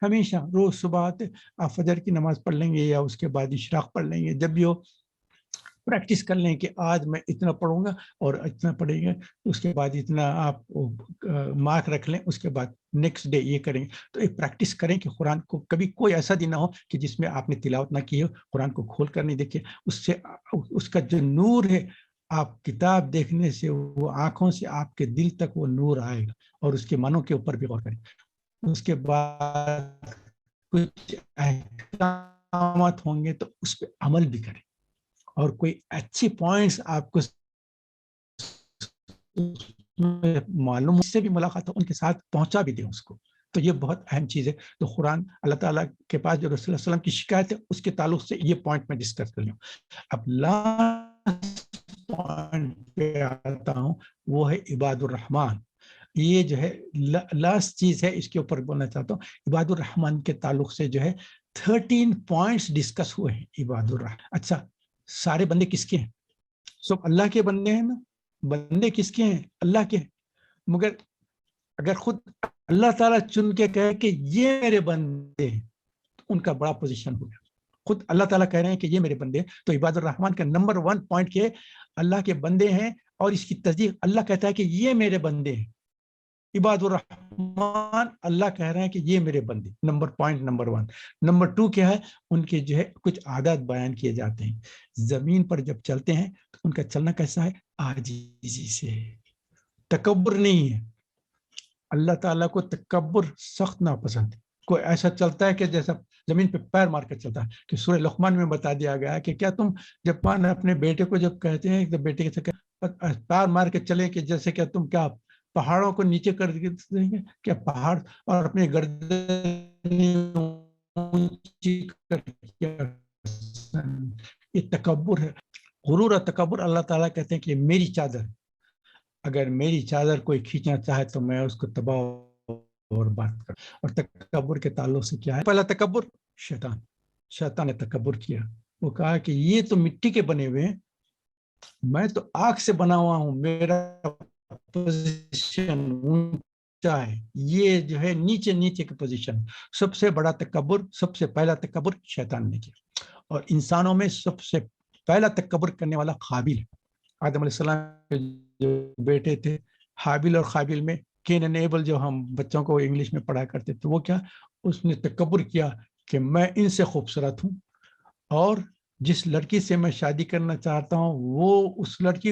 ہمیشہ روز صبح آپ فجر کی نماز پڑھ لیں گے یا اس کے بعد اشراق پڑھ لیں گے، جب بھی ہو پریکٹس کر لیں کہ آج میں اتنا پڑھوں گا اور اتنا پڑھیں گے، اس کے بعد اتنا آپ مارک رکھ لیں، اس کے بعد نیکسٹ ڈے یہ کریں گے۔ تو ایک پریکٹس کریں کہ قرآن کو کبھی کوئی ایسا دن نہ ہو کہ جس میں آپ نے تلاوت نہ کی ہو، قرآن کو کھول کر نہیں دیکھے، اس سے اس کا جو نور ہے، آپ کتاب دیکھنے سے وہ آنکھوں سے آپ کے دل تک وہ نور آئے گا، اور اس کے معنوں کے اوپر بھی غور کریں۔ اس کے بعد کچھ احکامات ہوں گے تو اس پہ عمل بھی کریں، اور کوئی اچھی پوائنٹس آپ کو معلوم سے بھی ملاقات ہو ان کے ساتھ پہنچا بھی دیں اس کو۔ تو یہ بہت اہم چیز ہے۔ تو قرآن اللہ تعالیٰ کے پاس جو رسول اللہ علیہ وسلم کی شکایت ہے اس کے تعلق سے یہ پوائنٹ میں ڈسکس کر لوں۔ اب لاسٹ پوائنٹ پہ آتا ہوں، وہ ہے عباد الرحمن۔ یہ جو ہے لاسٹ چیز ہے، اس کے اوپر بولنا چاہتا ہوں۔ عباد الرحمن کے تعلق سے جو ہے 13 پوائنٹس ڈسکس ہوئے ہیں عباد الرحمن۔ اچھا، سارے بندے کس کے ہیں؟ سب اللہ کے بندے ہیں نا؟ بندے کس کے ہیں؟ اللہ کے ہیں۔ مگر اگر خود اللہ تعالیٰ چن کے کہے کہ یہ میرے بندے ہیں تو ان کا بڑا پوزیشن ہو گیا۔ خود اللہ تعالیٰ کہہ رہے ہیں کہ یہ میرے بندے ہیں، تو عباد الرحمن کا نمبر 1 پوائنٹ کہ اللہ کے بندے ہیں، اور اس کی تصدیق اللہ کہتا ہے کہ یہ میرے بندے ہیں۔ عباد الرحمن اللہ کہہ رہے ہیں کہ یہ میرے بندے، پوائنٹ نمبر 1۔ نمبر 2 کیا ہے؟ ان کے جو ہے کچھ عادات بیان کیے جاتے ہیں۔ زمین پر جب چلتے ہیں تو ان کا چلنا کیسا ہے؟ عاجزی سے، تکبر نہیں ہے۔ اللہ تعالیٰ کو تکبر سخت ناپسند ہے۔ کوئی ایسا چلتا ہے کہ جیسا زمین پہ پیر مار کر چلتا ہے، کہ سورہ لقمان میں بتا دیا گیا ہے کہ کیا تم جب اپنے بیٹے کو جب کہتے ہیں کہ بیٹے کے پیر مار کے چلے کہ جیسے کہ تم کیا پہاڑوں کو نیچے کر دیں گے؟ کیا پہاڑ اور اپنے گردن یہ تکبر ہے، غرور اور تکبر۔ اللہ تعالیٰ کہتے ہیں کہ میری چادر، اگر میری چادر کوئی کھینچنا چاہے تو میں اس کو تباہ اور بات کروں۔ اور تکبر کے تعلق سے کیا ہے؟ پہلا تکبر شیطان نے تکبر کیا، وہ کہا کہ یہ تو مٹی کے بنے ہوئے ہیں، میں تو آگ سے بنا ہوا ہوں، میرا پوزیشن اونچا ہے، یہ جو ہے نیچے کی پوزیشن۔ سب سے بڑا تکبر، سب سے پہلا تکبر شیطان نے کیا۔ اور انسانوں میں سب سے پہلا تکبر کرنے والا قابیل ہے۔ آدم علیہ السلام کے جو بیٹے تھے حابیل اور قابیل میں، کین اینڈ ایبل جو ہم بچوں کو انگلش میں پڑھا کرتے تھے، وہ کیا؟ اس نے تکبر کیا کہ میں ان سے خوبصورت ہوں، اور جس لڑکی سے میں شادی کرنا چاہتا ہوں وہ اس لڑکی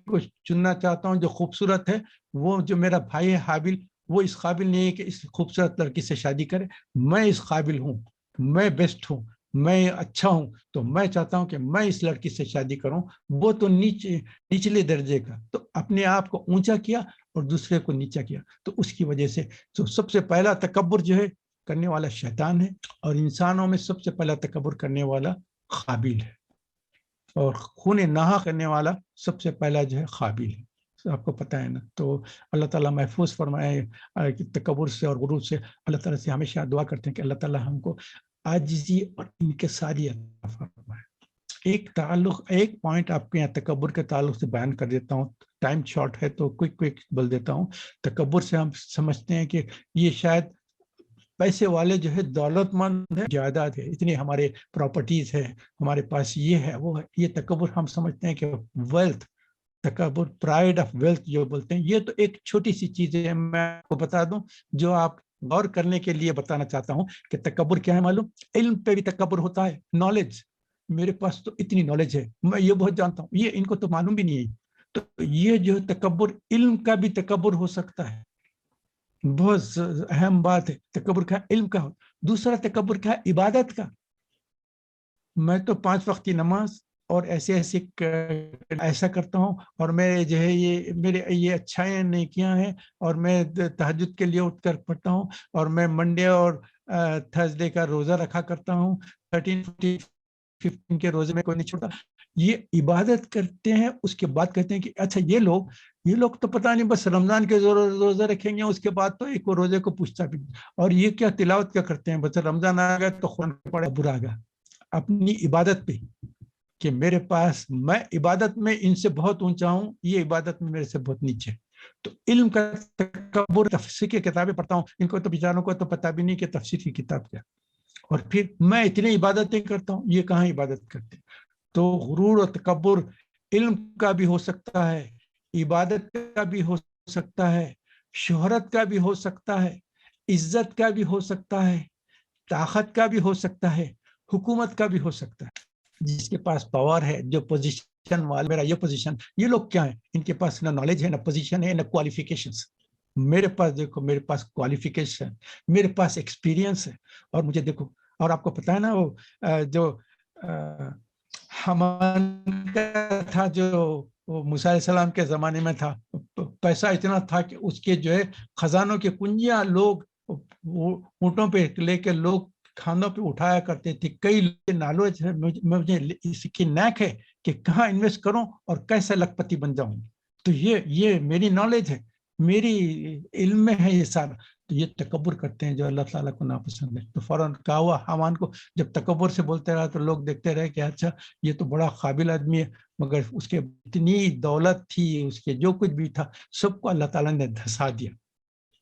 کو چننا چاہتا ہوں جو خوبصورت ہے، وہ جو میرا بھائی ہے حابیل وہ اس قابل نہیں ہے کہ اس خوبصورت لڑکی سے شادی کرے، میں اس قابل ہوں، میں بیسٹ ہوں، میں اچھا ہوں، تو میں چاہتا ہوں کہ میں اس لڑکی سے شادی کروں، وہ تو نچلے درجے کا، تو اپنے آپ کو اونچا کیا اور دوسرے کو نیچا کیا۔ تو اس کی وجہ سے تو سب سے پہلا تکبر جو ہے کرنے والا شیطان ہے، اور انسانوں میں سب سے پہلا تکبر کرنے والا قابیل ہے، اور خون نہا کرنے والا سب سے پہلا جو ہے قابیل ہے۔ آپ کو پتہ ہے نا۔ تو اللہ تعالیٰ محفوظ فرمائے تکبر سے اور غرور سے۔ اللہ تعالیٰ سے ہمیشہ دعا کرتے ہیں کہ اللہ تعالیٰ ہم کو عاجزی اور انکساری عطا فرمائے۔ ایک پوائنٹ آپ کے یہاں تکبر کے تعلق سے بیان کر دیتا ہوں، ٹائم شارٹ ہے تو کوئک بول دیتا ہوں۔ تکبر سے ہم سمجھتے ہیں کہ یہ شاید پیسے والے جو ہے دولت مند ہے، جائیداد ہے، اتنی ہمارے پراپرٹیز ہے، ہمارے پاس یہ ہے وہ ہے، یہ تکبر ہم سمجھتے ہیں کہ ویلتھ، تکبر پرائیڈ آف ویلتھ جو بولتے ہیں، یہ تو ایک چھوٹی سی چیز ہے۔ میں آپ کو بتا دوں جو آپ غور کرنے کے لیے بتانا چاہتا ہوں کہ تکبر کیا ہے معلوم؟ علم پہ بھی تکبر ہوتا ہے، نالج، میرے پاس تو اتنی نالج ہے، میں یہ بہت جانتا ہوں، یہ ان کو تو معلوم بھی نہیں ہے۔ تو یہ جو تکبر، علم کا بھی تکبر ہو سکتا ہے، بہت اہم بات ہے تکبر کا علم کا. دوسرا تکبر کا عبادت کا. میں تو 5 وقت کی نماز اور ایسا کرتا ہوں اور میں جو ہے میرے یہ اچھائیں نیکیاں ہیں اور میں تہجد کے لیے اٹھ کر پڑھتا ہوں اور میں منڈے اور تھرسڈے کا روزہ رکھا کرتا ہوں. 13 15 کے روزے میں کوئی نہیں چھوڑتا. یہ عبادت کرتے ہیں, اس کے بعد کہتے ہیں کہ اچھا یہ لوگ تو پتہ نہیں بس رمضان کے روزے رکھیں گے, اس کے بعد تو ایک روزے کو پوچھتا بھی. اور یہ کیا تلاوت کیا کرتے ہیں, بس رمضان آ گیا تو قرآن پڑھا برا گا اپنی عبادت پہ کہ میرے پاس, میں عبادت میں ان سے بہت اونچا ہوں, یہ عبادت میں میرے سے بہت نیچے. تو علم کا تکبر, تفسیر کی کتابیں پڑھتا ہوں, ان کو تو بیچاروں کو تو پتہ بھی نہیں کہ تفسیر کی کتاب کیا. اور پھر میں اتنی عبادتیں کرتا ہوں, یہ کہاں عبادت کرتے. تو غرور اور تکبر علم کا بھی ہو سکتا ہے, عبادت کا بھی ہو سکتا ہے, شہرت کا بھی ہو سکتا ہے, عزت کا بھی ہو سکتا ہے, طاقت کا بھی ہو سکتا ہے, حکومت کا بھی ہو سکتا ہے. جس کے پاس پاور ہے, جو پوزیشن والا, میرا یہ پوزیشن, یہ لوگ کیا ہیں, ان کے پاس نہ نالج ہے, نہ پوزیشن ہے, نہ کوالیفیکیشنز. میرے پاس دیکھو, میرے پاس کوالیفیکیشن, میرے پاس ایکسپیرینس ہے. اور مجھے دیکھو, اور آپ کو پتا ہے نا وہ جو حمان کا تھا, جو موسیٰ علیہ السلام کے زمانے میں تھا, پیسہ اتنا تھا کہ اس کے جو ہے خزانوں کی کنجیاں لوگ اونٹوں پہ لے کے لوگ کھانوں پہ اٹھایا کرتے تھے. کئی نالج ہے, مجھے اس کی نیک ہے کہ کہاں انویسٹ کروں اور کیسے لکھ پتی بن جاؤں. تو یہ میری نالج ہے, میری علم میں ہے یہ سارا. تو یہ تکبر کرتے ہیں جو اللہ تعالیٰ کو ناپسند ہے. تو فوراً کہا ہوا حمان کو, جب تکبر سے بولتے رہا تو لوگ دیکھتے رہے کہ اچھا یہ تو بڑا قابل آدمی ہے, مگر اس کے اتنی دولت تھی, اس کے جو کچھ بھی تھا سب کو اللہ تعالیٰ نے دھسا دیا,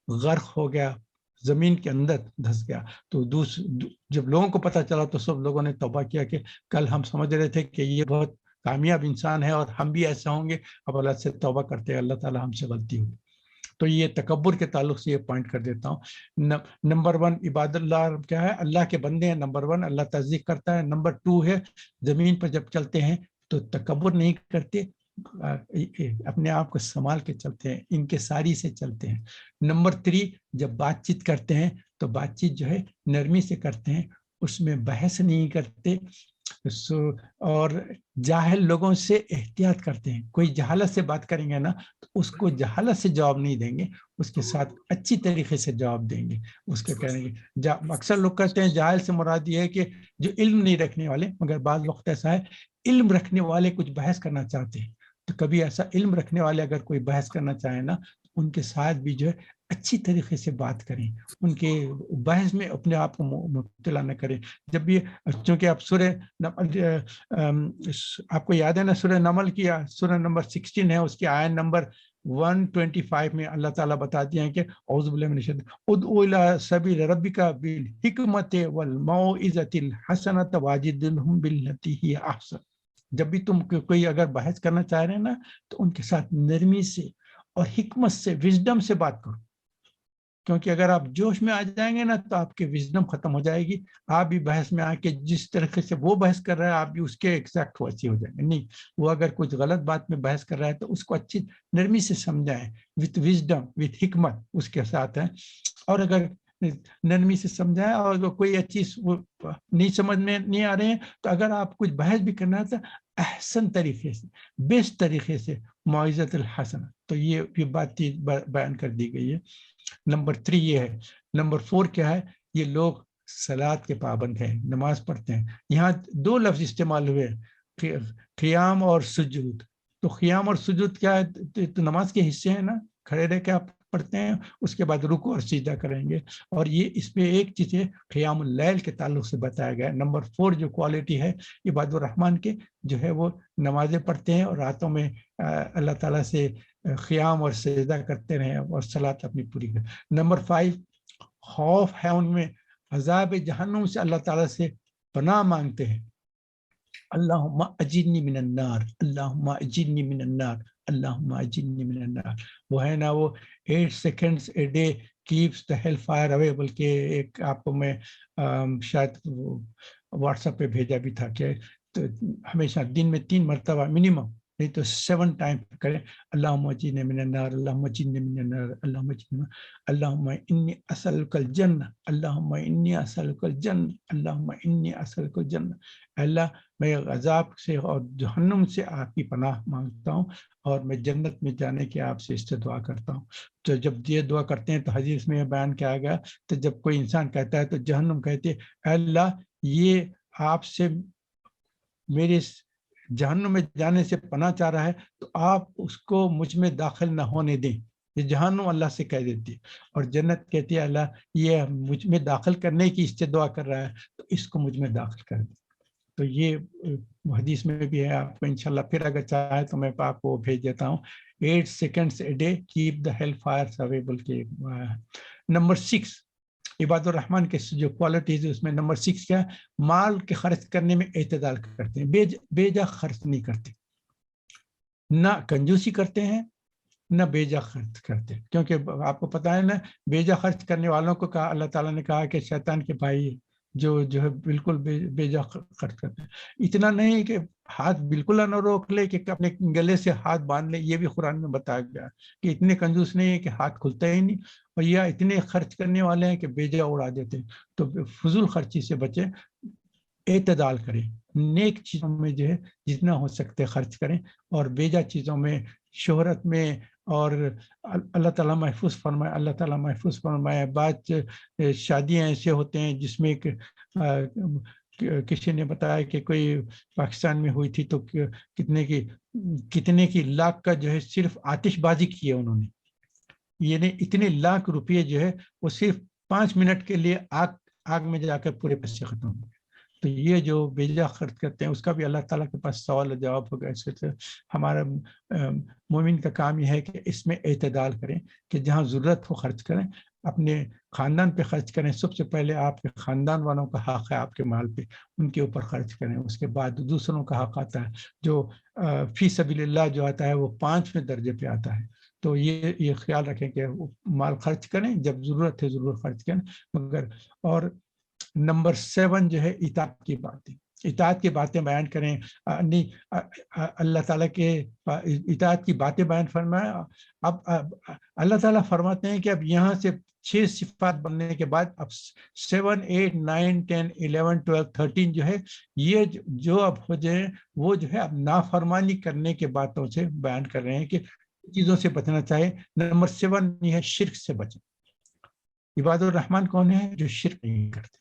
غرق ہو گیا, زمین کے اندر دھس گیا. تو جب لوگوں کو پتا چلا تو سب لوگوں نے توبہ کیا کہ کل ہم سمجھ رہے تھے کہ یہ بہت کامیاب انسان ہے اور ہم بھی ایسا ہوں گے, اب اللہ سے توبہ کرتے ہیں, اللہ تعالیٰ ہم سے غلطی ہوئی. تو یہ تکبر کے تعلق سے یہ پوائنٹ کر دیتا ہوں. نمبر 1 عباد اللہ کیا ہے, اللہ کے بندے ہیں. نمبر 1 اللہ تصدیق کرتا ہے. نمبر 2 ہے زمین پر جب چلتے ہیں تو تکبر نہیں کرتے, اپنے آپ کو سنبھال کے چلتے ہیں, ان کے ساری سے چلتے ہیں. نمبر 3 جب بات چیت کرتے ہیں تو بات چیت جو ہے نرمی سے کرتے ہیں, اس میں بحث نہیں کرتے. اور جاہل لوگوں سے احتیاط کرتے ہیں. کوئی جہالت سے بات کریں گے نا تو اس کو جہالت سے جواب نہیں دیں گے, اس کے ساتھ اچھی طریقے سے جواب دیں گے. اس کو کہیں گے, اکثر لوگ کہتے ہیں جاہل سے مراد یہ ہے کہ جو علم نہیں رکھنے والے, مگر بعض وقت ایسا ہے علم رکھنے والے کچھ بحث کرنا چاہتے ہیں. تو کبھی ایسا علم رکھنے والے اگر کوئی بحث کرنا چاہیں نا تو ان کے ساتھ بھی جو ہے اچھی طریقے سے بات کریں, ان کے بحث میں اپنے آپ کو مبتلا نہ کریں. جب بھی, چونکہ آپ سورہ آپ کو یاد ہے نا, سورہ نمل کی سورہ نمبر 16 ہے, اس کی آیت نمبر 125 میں اللہ تعالیٰ بتاتے ہیں کہ اعوذ باللہ من الشیطان ادعو الی سبیل ربک بالحکمت والموعظۃ الحسنۃ واجدلہم باللتی ہی احسن. جب بھی تم کوئی اگر بحث کرنا چاہ رہے ہیں نا تو ان کے ساتھ نرمی سے اور حکمت سے, وزڈم سے بات کرو, کیونکہ اگر آپ جوش میں آ جائیں گے نا تو آپ کی وزڈم ختم ہو جائے گی. آپ بھی بحث میں آ کے جس طریقے سے وہ بحث کر رہا ہے آپ بھی اس کے ایگزیکٹ ویسے ہو جائیں گے. نہیں, وہ اگر کچھ غلط بات میں بحث کر رہا ہے تو اس کو اچھی نرمی سے سمجھائیں, وتھ وزڈم, وتھ حکمت اس کے ساتھ ہے. اور اگر نرمی سے سمجھائیں اور کوئی اچھی نہیں سمجھ میں نہیں آ رہے ہیں تو اگر آپ کچھ بحث بھی کرنا ہے تو احسن طریقے سے, بیسٹ طریقے سے, موعظۃ الحسنہ. تو یہ بات بیان کر دی گئی ہے. نمبر 3 یہ ہے. نمبر 4 کیا ہے, یہ لوگ صلاۃ کے پابند ہیں, نماز پڑھتے ہیں. یہاں 2 لفظ استعمال ہوئے, قیام اور سجود. تو قیام اور سجود کیا ہے, تو نماز کے حصے ہیں نا, کھڑے رہ کے آپ پڑھتے ہیں, اس کے بعد رکوع اور سجدہ کریں گے. اور یہ اس پہ ایک چیز ہے, قیام اللیل کے تعلق سے بتایا گیا. نمبر 4 جو کوالٹی ہے عباد الرحمن کے, جو ہے وہ نمازیں پڑھتے ہیں اور راتوں میں اللہ تعالیٰ سے قیام اور سجدہ کرتے رہیں اور صلاۃ اپنی پوری کریں. نمبر 5 خوف ہے ان میں, عذاب جہنم سے اللہ تعالیٰ سے پناہ مانگتے ہیں. اللہم اجرنی من النار, اللہم اجرنی من النار, اللہم اجرنی من النار. وہ ہے نا وہ 8 seconds a day keeps the hell fire away, بلکہ ایک آپ کو میں شاید واٹس ایپ پہ بھیجا بھی تھا کہ ہمیشہ دن میں 3 مرتبہ منیمم نہیں تو 7 ٹائم کریں اللہم اجرنی من النار، اللہم اجرنی من النار، اللہم اجرنی، اللہم انی اسألک الجنہ، اللہم انی اسألک الجنہ، اللہم انی اسألک الجنہ. اللہ میں عذاب سے اور جہنم سے آپ کی پناہ مانگتا ہوں اور میں جنت میں جانے کی آپ سے اس سے دعا کرتا ہوں. تو جب یہ دعا کرتے ہیں تو حدیث میں بیان کیا گیا، تو جب کوئی انسان کہتا ہے تو جہنم کہتی ہے اے اللہ یہ آپ سے میرے جہنم میں جانے سے پناہ چاہ رہا ہے تو آپ اس کو مجھ میں داخل نہ ہونے دیں. یہ جہنم اللہ سے کہہ دیتی ہے، اور جنت کہتی ہے اللہ یہ مجھ میں داخل کرنے کی اس سے دعا کر رہا ہے تو اس کو مجھ میں داخل کر دیں. تو یہ حدیث میں بھی ہے. آپ کو انشاءاللہ پھر اگر چاہے تو میں آپ کو بھیج دیتا ہوں. 8 seconds a day keep the hell fires available کے. نمبر 6 عباد الرحمن کے جو کوالٹیز ہے اس میں نمبر 6 کیا ہے؟ مال کے خرچ کرنے میں اعتدال کرتے ہیں، بے جا خرچ نہیں کرتے، نہ کنجوسی کرتے ہیں نہ بے جا خرچ کرتے. کیونکہ آپ کو پتہ ہے نا بے جا خرچ کرنے والوں کو کہا اللہ تعالیٰ نے کہا کہ شیطان کے بھائی جو ہے بالکل بے جا خرچ کرتے ہیں. اتنا نہیں کہ ہاتھ بالکل نہ روک لے کہ اپنے گلے سے ہاتھ باندھ لے، یہ بھی قرآن میں بتایا گیا کہ اتنے کنجوس نہیں ہے کہ ہاتھ کھلتا ہی نہیں، اور یا اتنے خرچ کرنے والے ہیں کہ بے جا اڑا دیتے ہیں. تو فضول خرچی سے بچیں، اعتدال کریں، نیک چیزوں میں جو ہے جتنا ہو سکتے خرچ کریں، اور بے جا چیزوں میں، شہرت میں، اور اللہ تعالیٰ محفوظ فرمائے، اللہ تعالیٰ محفوظ فرمائے. بعض شادیاں ایسے ہوتے ہیں جس میں کسی نے بتایا کہ کوئی پاکستان میں ہوئی تھی تو کتنے کی لاکھ کا جو ہے صرف آتش بازی کی ہے انہوں نے، یعنی اتنے لاکھ روپئے جو ہے وہ صرف 5 منٹ کے لیے آگ میں جا کر پورے پیسے ختم ہو گئے. تو یہ جو بے جا خرچ کرتے ہیں اس کا بھی اللہ تعالیٰ کے پاس سوال و جواب ہوگا. اس سے ہمارا مومن کا کام یہ ہے کہ اس میں اعتدال کریں کہ جہاں ضرورت ہو خرچ کریں، اپنے خاندان پہ خرچ کریں. سب سے پہلے آپ کے خاندان والوں کا حق ہے آپ کے مال پہ، ان کے اوپر خرچ کریں. اس کے بعد دوسروں کا حق آتا ہے، جو فی سبیل اللہ جو آتا ہے وہ 5ویں درجے پہ آتا ہے. تو یہ خیال رکھیں کہ مال خرچ کریں، جب ضرورت ہے ضرور خرچ کریں. مگر اور نمبر 7 جو ہے اطاعت کی باتیں، اطاعت کی باتیں بیان کریں. اللہ تعالیٰ کے اطاعت کی باتیں بیان فرمائیں. اب اللہ تعالیٰ فرماتے ہیں کہ اب یہاں سے 6 صفات بننے کے بعد اب 7 8 9 10 11 12 13 جو ہے یہ جو اب ہو جائے وہ جو ہے اب نافرمانی کرنے کے باتوں سے بیان کر رہے ہیں کہ چیزوں سے بچنا چاہے. نمبر 7 یہ ہے شرک سے بچیں. عباد الرحمن کون ہے؟ جو شرک نہیں کرتے.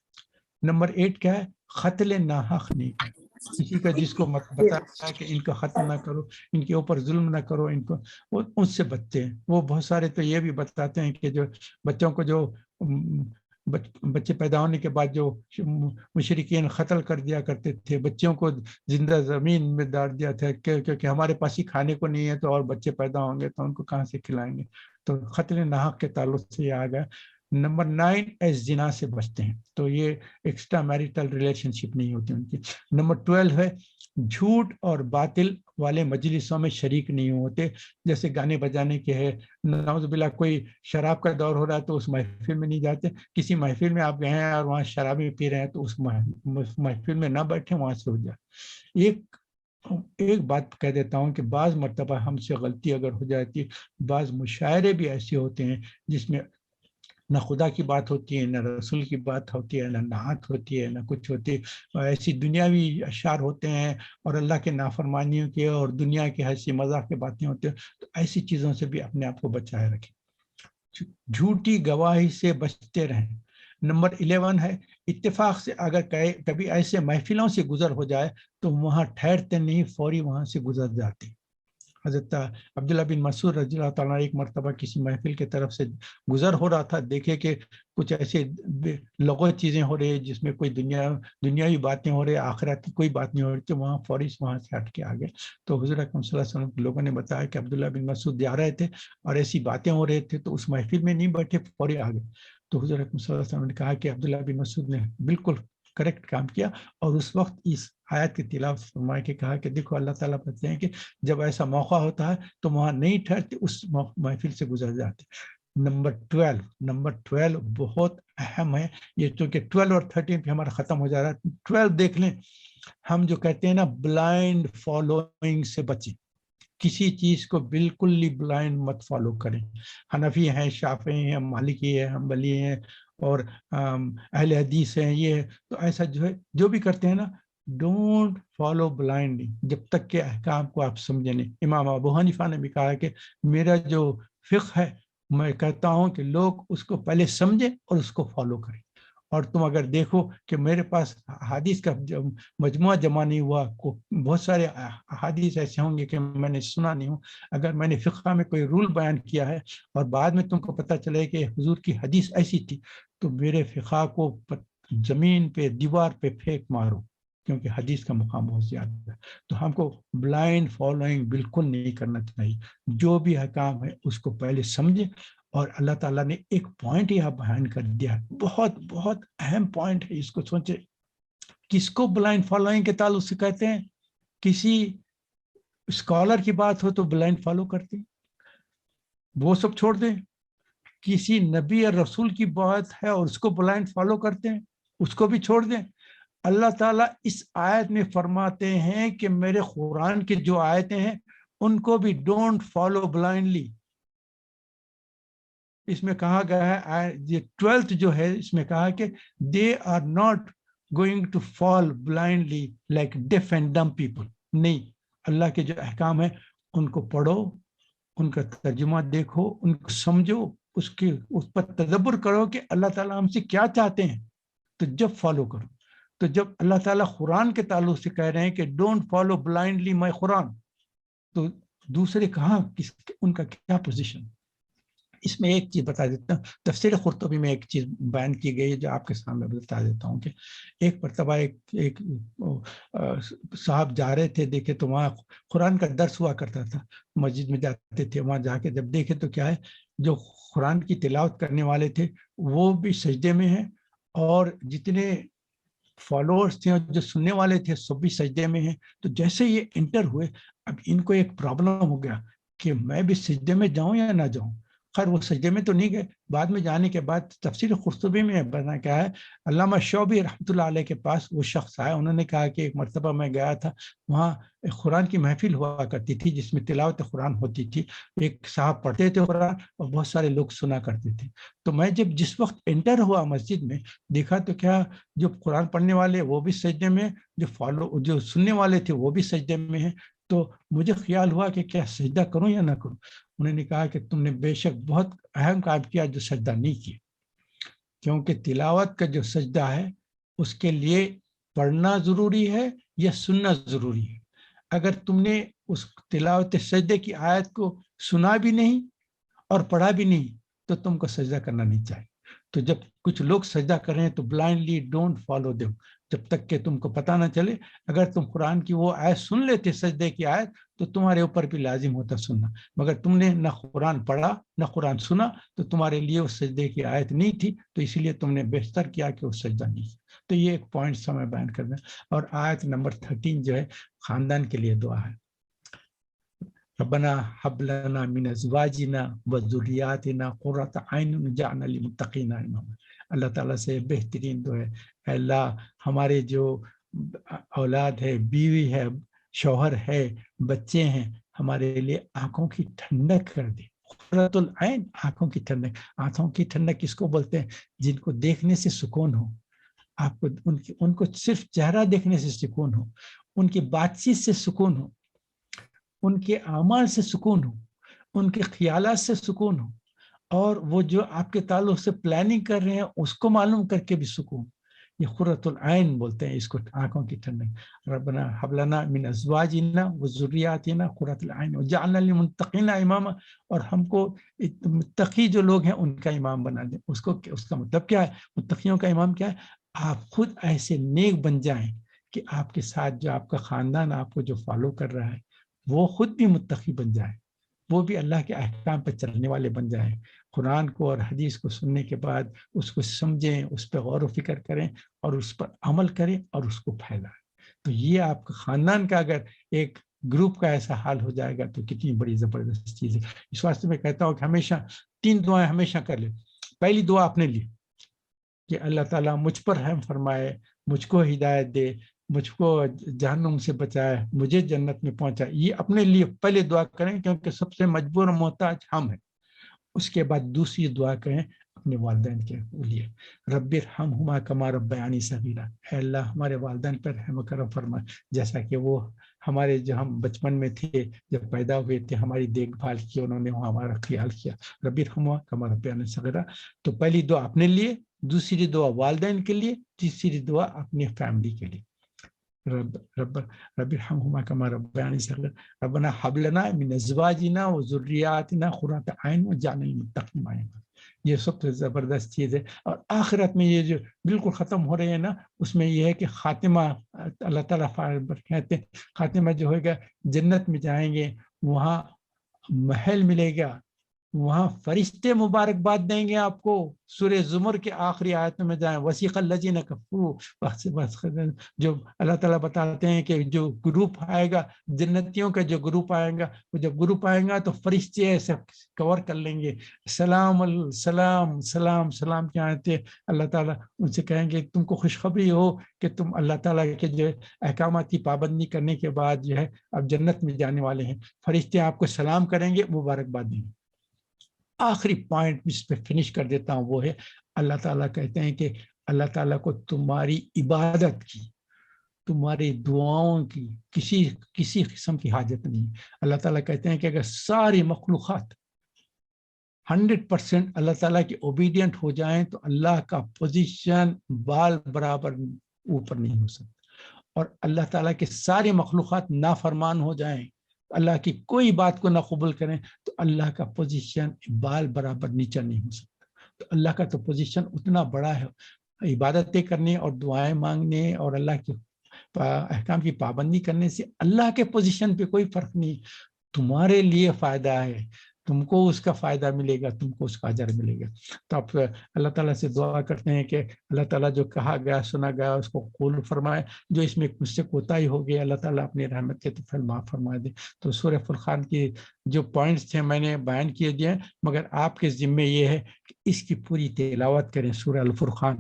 نمبر 8 کیا ہے؟ قتل ناحق نہیں کرتے. کسی کا جس کو بتایا کہ ان کا قتل نہ کرو، ان کے اوپر ظلم نہ کرو، ان کو ان سے بچتے ہیں. وہ بہت سارے تو یہ بھی بتاتے ہیں کہ جو بچوں کو جو بچے پیدا ہونے کے بعد جو مشرکین قتل کر دیا کرتے تھے، بچوں کو زندہ زمین میں ڈال دیا تھا کیونکہ ہمارے پاس ہی کھانے کو نہیں ہے تو اور بچے پیدا ہوں گے تو ان کو کہاں سے کھلائیں گے. تو قتل ناحق کے تعلق سے یہ آ گیا. نمبر 9 زنا سے بچتے ہیں، تو یہ ایکسٹرا میریٹل ریلیشن شپ نہیں ہوتی ان کی. نمبر 12 ہے جھوٹ اور باطل والے مجلسوں میں شریک نہیں ہوتے، جیسے گانے بجانے کے ہے. نعوذ باللہ کوئی شراب کا دور ہو رہا ہے تو اس محفل میں نہیں جاتے. کسی محفل میں آپ گئے ہیں اور وہاں شرابی پی رہے ہیں تو اس محفل میں نہ بیٹھیں، وہاں سے ہو جائے. ایک بات کہہ دیتا ہوں کہ بعض مرتبہ ہم سے غلطی اگر ہو جاتی، بعض مشاعرے بھی ایسے ہوتے ہیں جس میں نہ خدا کی بات ہوتی ہے، نہ رسول کی بات ہوتی ہے، نہ نعت ہوتی ہے، نہ کچھ ہوتی ہے. ایسی دنیاوی اشعار ہوتے ہیں اور اللہ کے نافرمانیوں کے اور دنیا کے ہنسی مذاق کی باتیں ہوتی ہیں. تو ایسی چیزوں سے بھی اپنے آپ کو بچائے رکھیں. جھوٹی گواہی سے بچتے رہیں. نمبر 11 ہے اتفاق سے اگر کبھی ایسے محفلوں سے گزر ہو جائے تو وہاں ٹھہرتے نہیں، فوری وہاں سے گزر جاتے. حضرت عبداللہ بن مسعود رضی اللہ تعالیٰ ایک مرتبہ کسی محفل کی طرف سے گزر ہو رہا تھا، دیکھے کہ کچھ ایسے لغو چیزیں ہو رہی ہیں جس میں کوئی دنیاوی باتیں ہو رہی، آخرت کی کوئی بات نہیں ہو رہی، تو وہاں فوری وہاں سے ہٹ کے آ گئے. تو حضور اکرم صلی اللہ علیہ وسلم کے لوگوں نے بتایا کہ عبداللہ بن مسعود جا رہے تھے اور ایسی باتیں ہو رہے تھے تو اس محفل میں نہیں بیٹھے، فوری آ گئے. تو حضور اکرم صلی اللہ علیہ وسلم نے کہا کہ عبداللہ بن مسعود نے بالکل کریکٹ کام کیا، اور اس وقت اس آیت کی تلاوت فرما کے کہا کہ دیکھو اللہ تعالیٰ کہتے ہیں کہ جب ایسا موقع ہوتا ہے تو وہاں نہیں ٹھہرتے، اس محفل سے گزر جاتے. نمبر 12 بہت اہم ہے یہ، چونکہ 12 اور 13 پہ ہمارا ختم ہو جا رہا ہے. 12 دیکھ لیں، ہم جو کہتے ہیں نا بلائنڈ فالوئنگ سے بچیں. کسی چیز کو بالکل ہی بلائنڈ مت فالو کریں. حنفی ہیں، شافعی ہیں، مالکی ہیں، حنبلی ہیں اور اہل حدیث ہیں، یہ ہے تو ایسا جو ہے جو بھی کرتے ہیں نا، ڈونٹ فالو بلائنڈلی جب تک کہ احکام کو آپ سمجھیں نہیں. امام ابو حنیفہ نے بھی کہا کہ میرا جو فقہ ہے میں کہتا ہوں کہ لوگ اس کو پہلے سمجھیں اور اس کو فالو کریں. اور تم اگر دیکھو کہ میرے پاس حدیث کا مجموعہ جمع نہیں ہوا، بہت سارے حدیث ایسے ہوں گے کہ میں نے سنا نہیں ہوں. اگر میں نے فقہ میں کوئی رول بیان کیا ہے اور بعد میں تم کو پتہ چلے کہ حضور کی حدیث ایسی تھی، تو میرے فقہ کو زمین پہ دیوار پہ پھینک مارو، کیونکہ حدیث کا مقام بہت زیادہ ہے. تو ہم کو بلائنڈ فالوئنگ بالکل نہیں کرنا چاہیے. جو بھی حکام ہے اس کو پہلے سمجھے. اور اللہ تعالیٰ نے ایک پوائنٹ یہاں بیان کر دیا ہے، بہت بہت اہم پوائنٹ ہے، اس کو سوچے. کس کو بلائنڈ فالوئنگ کے تعلق سے کہتے ہیں؟ کسی اسکالر کی بات ہو تو بلائنڈ فالو کرتے ہیں، وہ سب چھوڑ دیں. کسی نبی اور رسول کی بات ہے اور اس کو بلائنڈ فالو کرتے ہیں، اس کو بھی چھوڑ دیں. اللہ تعالیٰ اس آیت میں فرماتے ہیں کہ میرے قرآن کی جو آیتیں ہیں ان کو بھی ڈونٹ فالو بلائنڈلی. اس میں کہا گیا ہے، یہ 12th جو ہے اس میں کہا کہ they are not going to fall blindly like deaf and dumb people. نہیں، اللہ کے جو احکام ہیں ان کو پڑھو، ان کا ترجمہ دیکھو، ان کو سمجھو، اس پر تدبر کرو کہ اللہ تعالیٰ ہم سے کیا چاہتے ہیں، تو جب فالو کرو. تو جب اللہ تعالیٰ قرآن کے تعلق سے کہہ رہے ہیں کہ ڈونٹ فالو بلائنڈلی مائی قرآن، تو دوسرے کہاں ان کا کیا پوزیشن؟ اس میں ایک چیز بتا دیتا ہوں، تفسیر قرطبی میں ایک چیز بیان کی گئی ہے جو آپ کے سامنے بتا دیتا ہوں کہ ایک مرتبہ ایک صاحب جا رہے تھے، دیکھے تو وہاں قرآن کا درس ہوا کرتا تھا، مسجد میں جاتے تھے. وہاں جا کے جب دیکھے تو کیا ہے، جو قرآن کی تلاوت کرنے والے تھے وہ بھی سجدے میں ہیں، اور جتنے فالوورز تھے اور جو سننے والے تھے سب بھی سجدے میں ہیں. تو جیسے یہ انٹر ہوئے، اب ان کو ایک پرابلم ہو گیا کہ میں بھی سجدے میں جاؤں یا نہ جاؤں. خیر وہ سجدے میں تو نہیں گئے. بعد میں جانے کے بعد تفسیر قرطبی میں بنا کیا ہے، علامہ شعبی رحمۃ اللہ علیہ کے پاس وہ شخص آیا. انہوں نے کہا کہ ایک مرتبہ میں گیا تھا، وہاں قرآن کی محفل ہوا کرتی تھی جس میں تلاوت قرآن ہوتی تھی. ایک صاحب پڑھتے تھے قرآن اور بہت سارے لوگ سنا کرتے تھے. تو میں جس وقت انٹر ہوا مسجد میں، دیکھا تو کیا جو قرآن پڑھنے والے وہ بھی سجدے میں، جو سننے والے تھے وہ بھی سجدے میں ہیں. تو مجھے خیال ہوا کہ کیا سجدہ کروں یا نہ کروں. انہوں نے کہا کہ تم نے بے شک بہت اہم کام کیا جو سجدہ نہیں کیا، کیونکہ تلاوت کا جو سجدہ ہے اس کے لیے پڑھنا ضروری ہے یا سننا ضروری ہے. اگر تم نے اس تلاوت سجدے کی آیت کو سنا بھی نہیں اور پڑھا بھی نہیں تو تم کو سجدہ کرنا نہیں چاہیے. تو جب کچھ لوگ سجدہ کر رہے ہیں تو بلائنڈلی ڈونٹ فالو دیم جب تک کہ تم کو پتہ نہ چلے. اگر تم قرآن کی وہ آیت سن لیتے سجدے کی آیت تو تمہارے اوپر بھی لازم ہوتا سننا، مگر تم نے نہ قرآن پڑھا نہ قرآن سنا تو تمہارے لیے اس سجدے کی آیت نہیں تھی، تو اسی لیے تم نے بہتر کیا کہ وہ سجدہ نہیں کیا. تو یہ ایک پوائنٹ سا میں بیان کر دیں. اور آیت نمبر 13 جو ہے خاندان کے لیے دعا ہے. ربنا حب لنا من ازواجنا وذریاتنا قرۃ اعین واجعلنا للمتقین اماما. اللہ تعالیٰ سے بہترین دعا ہے، اے اللہ ہمارے جو اولاد ہے، بیوی ہے، شوہر ہے، بچے ہیں، ہمارے لیے آنکھوں کی ٹھنڈک کر دے. قرۃ العین، آنکھوں کی ٹھنڈک. آنکھوں کی ٹھنڈک کس کو بولتے ہیں؟ جن کو دیکھنے سے سکون ہو. آپ کو ان کو صرف چہرہ دیکھنے سے سکون ہو، ان کی بات چیت سے سکون ہو، ان کے اعمال سے سکون ہو، ان کے خیالات سے سکون ہو، اور وہ جو آپ کے تعلق سے پلاننگ کر رہے ہیں اس کو معلوم کر کے بھی سکون. یہ قرۃ العین بولتے ہیں اس کو، آنکھوں کی ٹھنڈک. ربنا حب لنا من ازواجنا وذریاتنا قرۃ العین واجعلنا للمتقین اماما. اور ہم کو متقی جو لوگ ہیں ان کا امام بنا دیں. اس کا مطلب کیا ہے؟ متقیوں کا امام کیا ہے؟ آپ خود ایسے نیک بن جائیں کہ آپ کے ساتھ جو آپ کا خاندان آپ کو جو فالو کر رہا ہے وہ خود بھی متقی بن جائے، وہ بھی اللہ کے احکام پر چلنے والے بن جائیں. قرآن کو اور حدیث کو سننے کے بعد اس کو سمجھیں، اس پہ غور و فکر کریں اور اس پر عمل کریں اور اس کو پھیلائیں. تو یہ آپ کا خاندان کا اگر ایک گروپ کا ایسا حال ہو جائے گا تو کتنی بڑی زبردست چیز ہے. اس واسطے میں کہتا ہوں کہ ہمیشہ 3 دعائیں ہمیشہ کر لیں. پہلی دعا اپنے لیے کہ اللہ تعالیٰ مجھ پر رحم فرمائے، مجھ کو ہدایت دے مجھ کو جہنم سے بچائے، مجھے جنت میں پہنچائے. یہ اپنے لیے پہلے دعا کریں کیونکہ سب سے مجبور و محتاج ہم ہیں. اس کے بعد دوسری دعا کریں اپنے والدین کے لیے، رب ارحمہما کما ربیانی صغیرا، اے اللہ ہمارے والدین پر رحم و کرم فرما جیسا کہ وہ ہمارے جو ہم بچپن میں تھے جب پیدا ہوئے تھے ہماری دیکھ بھال کی، انہوں نے ہمارا خیال کیا. رب ارحمہما کما ربیانی صغیرا. تو پہلی دعا اپنے لیے، دوسری دعا والدین کے لیے، تیسری دعا اپنی فیملی کے لیے. رب ارحمہما کما ربیانی صغیرا ربنا هب لنا من ازواجنا وذریاتنا قرۃ اعین واجعلنا للمتقین اماما. یہ سب سے زبردست چیز ہے. اور آخرت میں یہ جو بالکل ختم ہو رہے ہیں نا، اس میں یہ ہے کہ خاتمہ اللہ تعالیٰ کہتے ہیں خاتمہ جو ہوگا جنت میں جائیں گے، وہاں محل ملے گا، وہاں فرشتے مبارکباد دیں گے آپ کو. سورہ زمر کے آخری آیت میں جائیں، وسیق الذین کفروا، جو اللہ تعالیٰ بتاتے ہیں کہ جو گروپ آئے گا جنتیوں کا، جو گروپ آئے گا، وہ جب گروپ آئے گا تو فرشتے ایسے کور کر لیں گے، سلام سلام سلام سلام کے آتے. اللہ تعالیٰ ان سے کہیں گے تم کو خوشخبری ہو کہ تم اللہ تعالیٰ کے جو احکامات کی پابندی کرنے کے بعد جو ہے اب جنت میں جانے والے ہیں. فرشتے آپ کو سلام کریں گے، مبارکباد دیں گے. آخری پوائنٹ جس پہ فنش کر دیتا ہوں وہ ہے اللہ تعالیٰ کہتے ہیں کہ اللہ تعالیٰ کو تمہاری عبادت کی، تمہاری دعاؤں کی کسی قسم کی حاجت نہیں. اللہ تعالیٰ کہتے ہیں کہ اگر ساری مخلوقات 100% اللہ تعالیٰ کی اوبیڈینٹ ہو جائیں تو اللہ کا پوزیشن بال برابر اوپر نہیں ہو سکتا. اور اللہ تعالیٰ کے ساری مخلوقات نافرمان ہو جائیں، اللہ کی کوئی بات کو نہ قبول کریں تو اللہ کا پوزیشن بال برابر نیچے نہیں ہو سکتا. تو اللہ کا تو پوزیشن اتنا بڑا ہے. عبادتیں کرنے اور دعائیں مانگنے اور اللہ کے احکام کی پابندی کرنے سے اللہ کے پوزیشن پہ کوئی فرق نہیں. تمہارے لیے فائدہ ہے، تم کو اس کا فائدہ ملے گا، تم کو اس کا اجر ملے گا. تو آپ اللہ تعالیٰ سے دعا کرتے ہیں کہ اللہ تعالیٰ جو کہا گیا سنا گیا اس کو قبول فرمائے، جو اس میں مجھ سے کوتاہی ہو گئی اللہ تعالیٰ اپنی رحمت کے طفل معاف فرما دے. تو سورہ فرقان کی جو پوائنٹس تھے میں نے بیان کیے دیے، مگر آپ کے ذمے یہ ہے کہ اس کی پوری تلاوت کریں. سورہ الفرقان،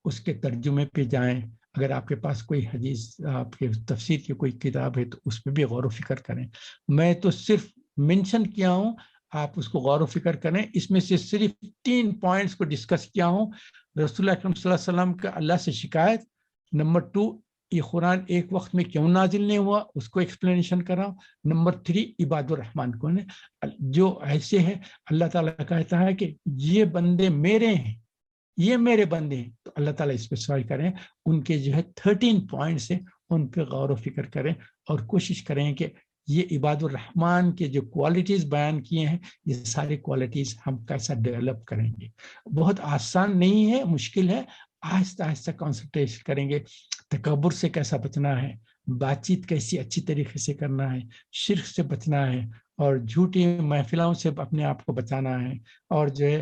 اس کے ترجمے پہ جائیں. اگر آپ کے پاس کوئی حدیث، آپ کے تفسیر کی کوئی کتاب ہے تو اس پہ بھی غور و فکر کریں. میں تو صرف منشن کیا ہوں، آپ اس کو غور و فکر کریں. اس میں سے صرف 3 پوائنٹس کو ڈسکس کیا ہوں. رسول اللہ اکرم صلی اللہ علیہ وسلم کا اللہ سے شکایت، نمبر 2 یہ قرآن ایک وقت میں کیوں نازل نہیں ہوا اس کو ایکسپلینیشن کر رہا ہوں. نمبر 3 عباد الرحمن کون ہے، جو ایسے ہیں اللہ تعالیٰ کہتا ہے کہ یہ بندے میرے ہیں، یہ میرے بندے ہیں. تو اللہ تعالیٰ اسپیسیفائی کریں ان کے جو ہے 13 پوائنٹس ہیں، ان پہ غور و فکر کریں اور کوشش کریں کہ یہ عباد الرحمن کے جو کوالٹیز بیان کیے ہیں یہ ساری کوالٹیز ہم کیسا ڈیولپ کریں گے. بہت آسان نہیں ہے، مشکل ہے. آہستہ آہستہ کانسنٹریٹ کریں گے. تکبر سے کیسا بچنا ہے، بات چیت کیسی اچھی طریقے سے کرنا ہے، شرک سے بچنا ہے، اور جھوٹی محفلوں سے اپنے آپ کو بچانا ہے، اور جو ہے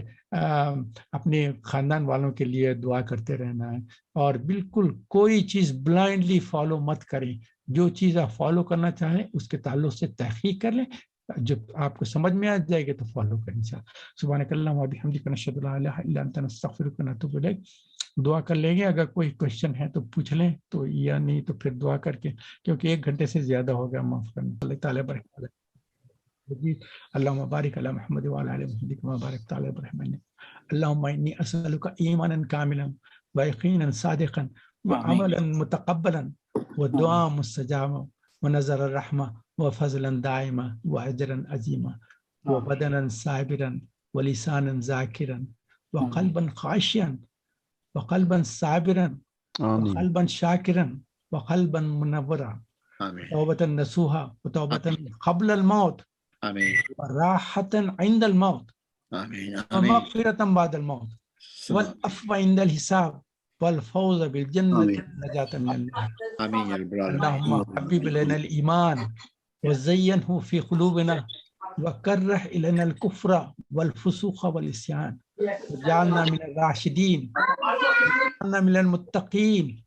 اپنے خاندان والوں کے لیے دعا کرتے رہنا ہے. اور بالکل کوئی چیز بلائنڈلی فالو مت کریں. جو چیز آپ فالو کرنا چاہیں اس کے تعلق سے تحقیق کر لیں، جو آپ کو سمجھ میں آ جائے گا تو فالو کریں. سبحانک اللہم و بحمدک نشہد ان لا الہ الا انت نستغفرک و نتوب الیک. دعا کر لیں گے. اگر کوئی کوشچن ہے تو پوچھ لیں، تو یا نہیں تو پھر دعا کر کے، کیونکہ 1 گھنٹے سے زیادہ ہو گیا. معاف کرنا. اللہ تعالیٰ برکت. اللهم بارك على محمد وعلى ال محمد كما باركت على ابراهيم. اللهم اني اسالك ايمانا كاملا ويقينا صادقا وعملا متقبلا ودعاء مستجابا ونظر الرحمه وفضلا دائما واجرا عظيما وبدنا صابرا ولسانا ذاكرا وقلبا خاشعا وقلبا صابرا وقلبا شاكرا وقلبا منورا، توبة نصوحا وتوبة قبل الموت، راحة عند الموت، ومغفرة بعد الموت، والعفو عند الحساب، والفوز بالجنة نجاة من النار. اللهم حبب إلينا الإيمان وزينه في قلوبنا وكره إلينا الكفر والفسوق والعصيان وجعلنا من الراشدين وجعلنا من المتقين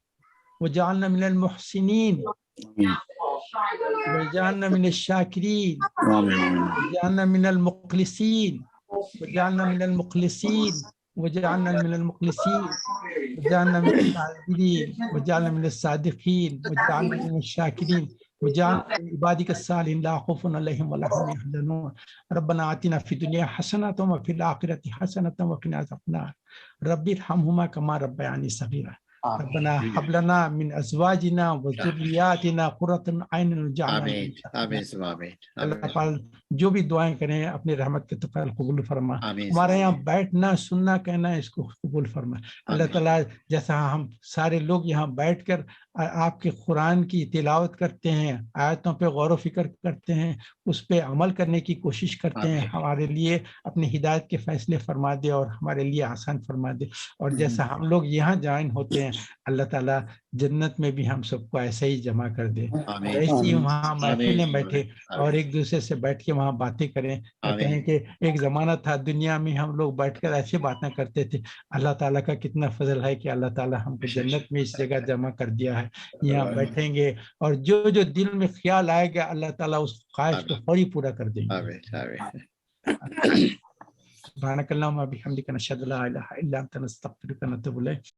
وجعلنا من المحسنين وجعلنا من الشاكرين وجعلنا من المخلصين وجعلنا من المخلصين وجعلنا من المخلصين وجعلنا من العابدين وجعلنا من الصادقين وجعلنا من الشاكرين وجعلنا من عبادك الصالحين لا خوف عليهم ولا هم يحزنون ربنا آتنا في الدنيا حسنة وفي الآخرة حسنة وقنا عذاب النار رب ارحمهما كما ربياني صغيرا ربنا هب لنا من ازواجنا وذرياتنا قرة اعین واجعلنا آمین آمین ثم آمین اللہ تعالیٰ جو بھی دعائیں کریں اپنی رحمت کے تقاض قبول فرما آمین ہمارے یہاں بیٹھنا سننا کہنا اس کو قبول فرما اللہ تعالیٰ جیسا ہم سارے لوگ یہاں بیٹھ کر آپ کے قرآن کی تلاوت کرتے ہیں آیتوں پہ غور و فکر کرتے ہیں اس پہ عمل کرنے کی کوشش کرتے ہیں ہمارے لیے اپنی ہدایت کے فیصلے فرما دے اور ہمارے لیے آسان فرما دے اور جیسا ہم لوگ یہاں جوائن ہوتے ہیں اللہ تعالیٰ جنت میں بھی ہم سب کو ایسے ہی جمع کر دے ایسی وہاں محفلیں بیٹھے اور ایک دوسرے سے بیٹھ کے وہاں باتیں کریں کہتے ہیں کہ ایک زمانہ تھا دنیا میں ہم لوگ بیٹھ کر ایسے باتیں کرتے تھے اللہ تعالیٰ کا کتنا فضل ہے کہ اللہ تعالیٰ ہم کو جنت میں اس جگہ جمع کر دیا ہے یہاں بیٹھیں گے اور جو جو دل میں خیال آئے گا اللہ تعالیٰ اس خواہش کو فوری پورا کر دیں گے سبحانک اللہم و بحمدک نشہد لا الہ الا انت نستغفرک و نتوب الیک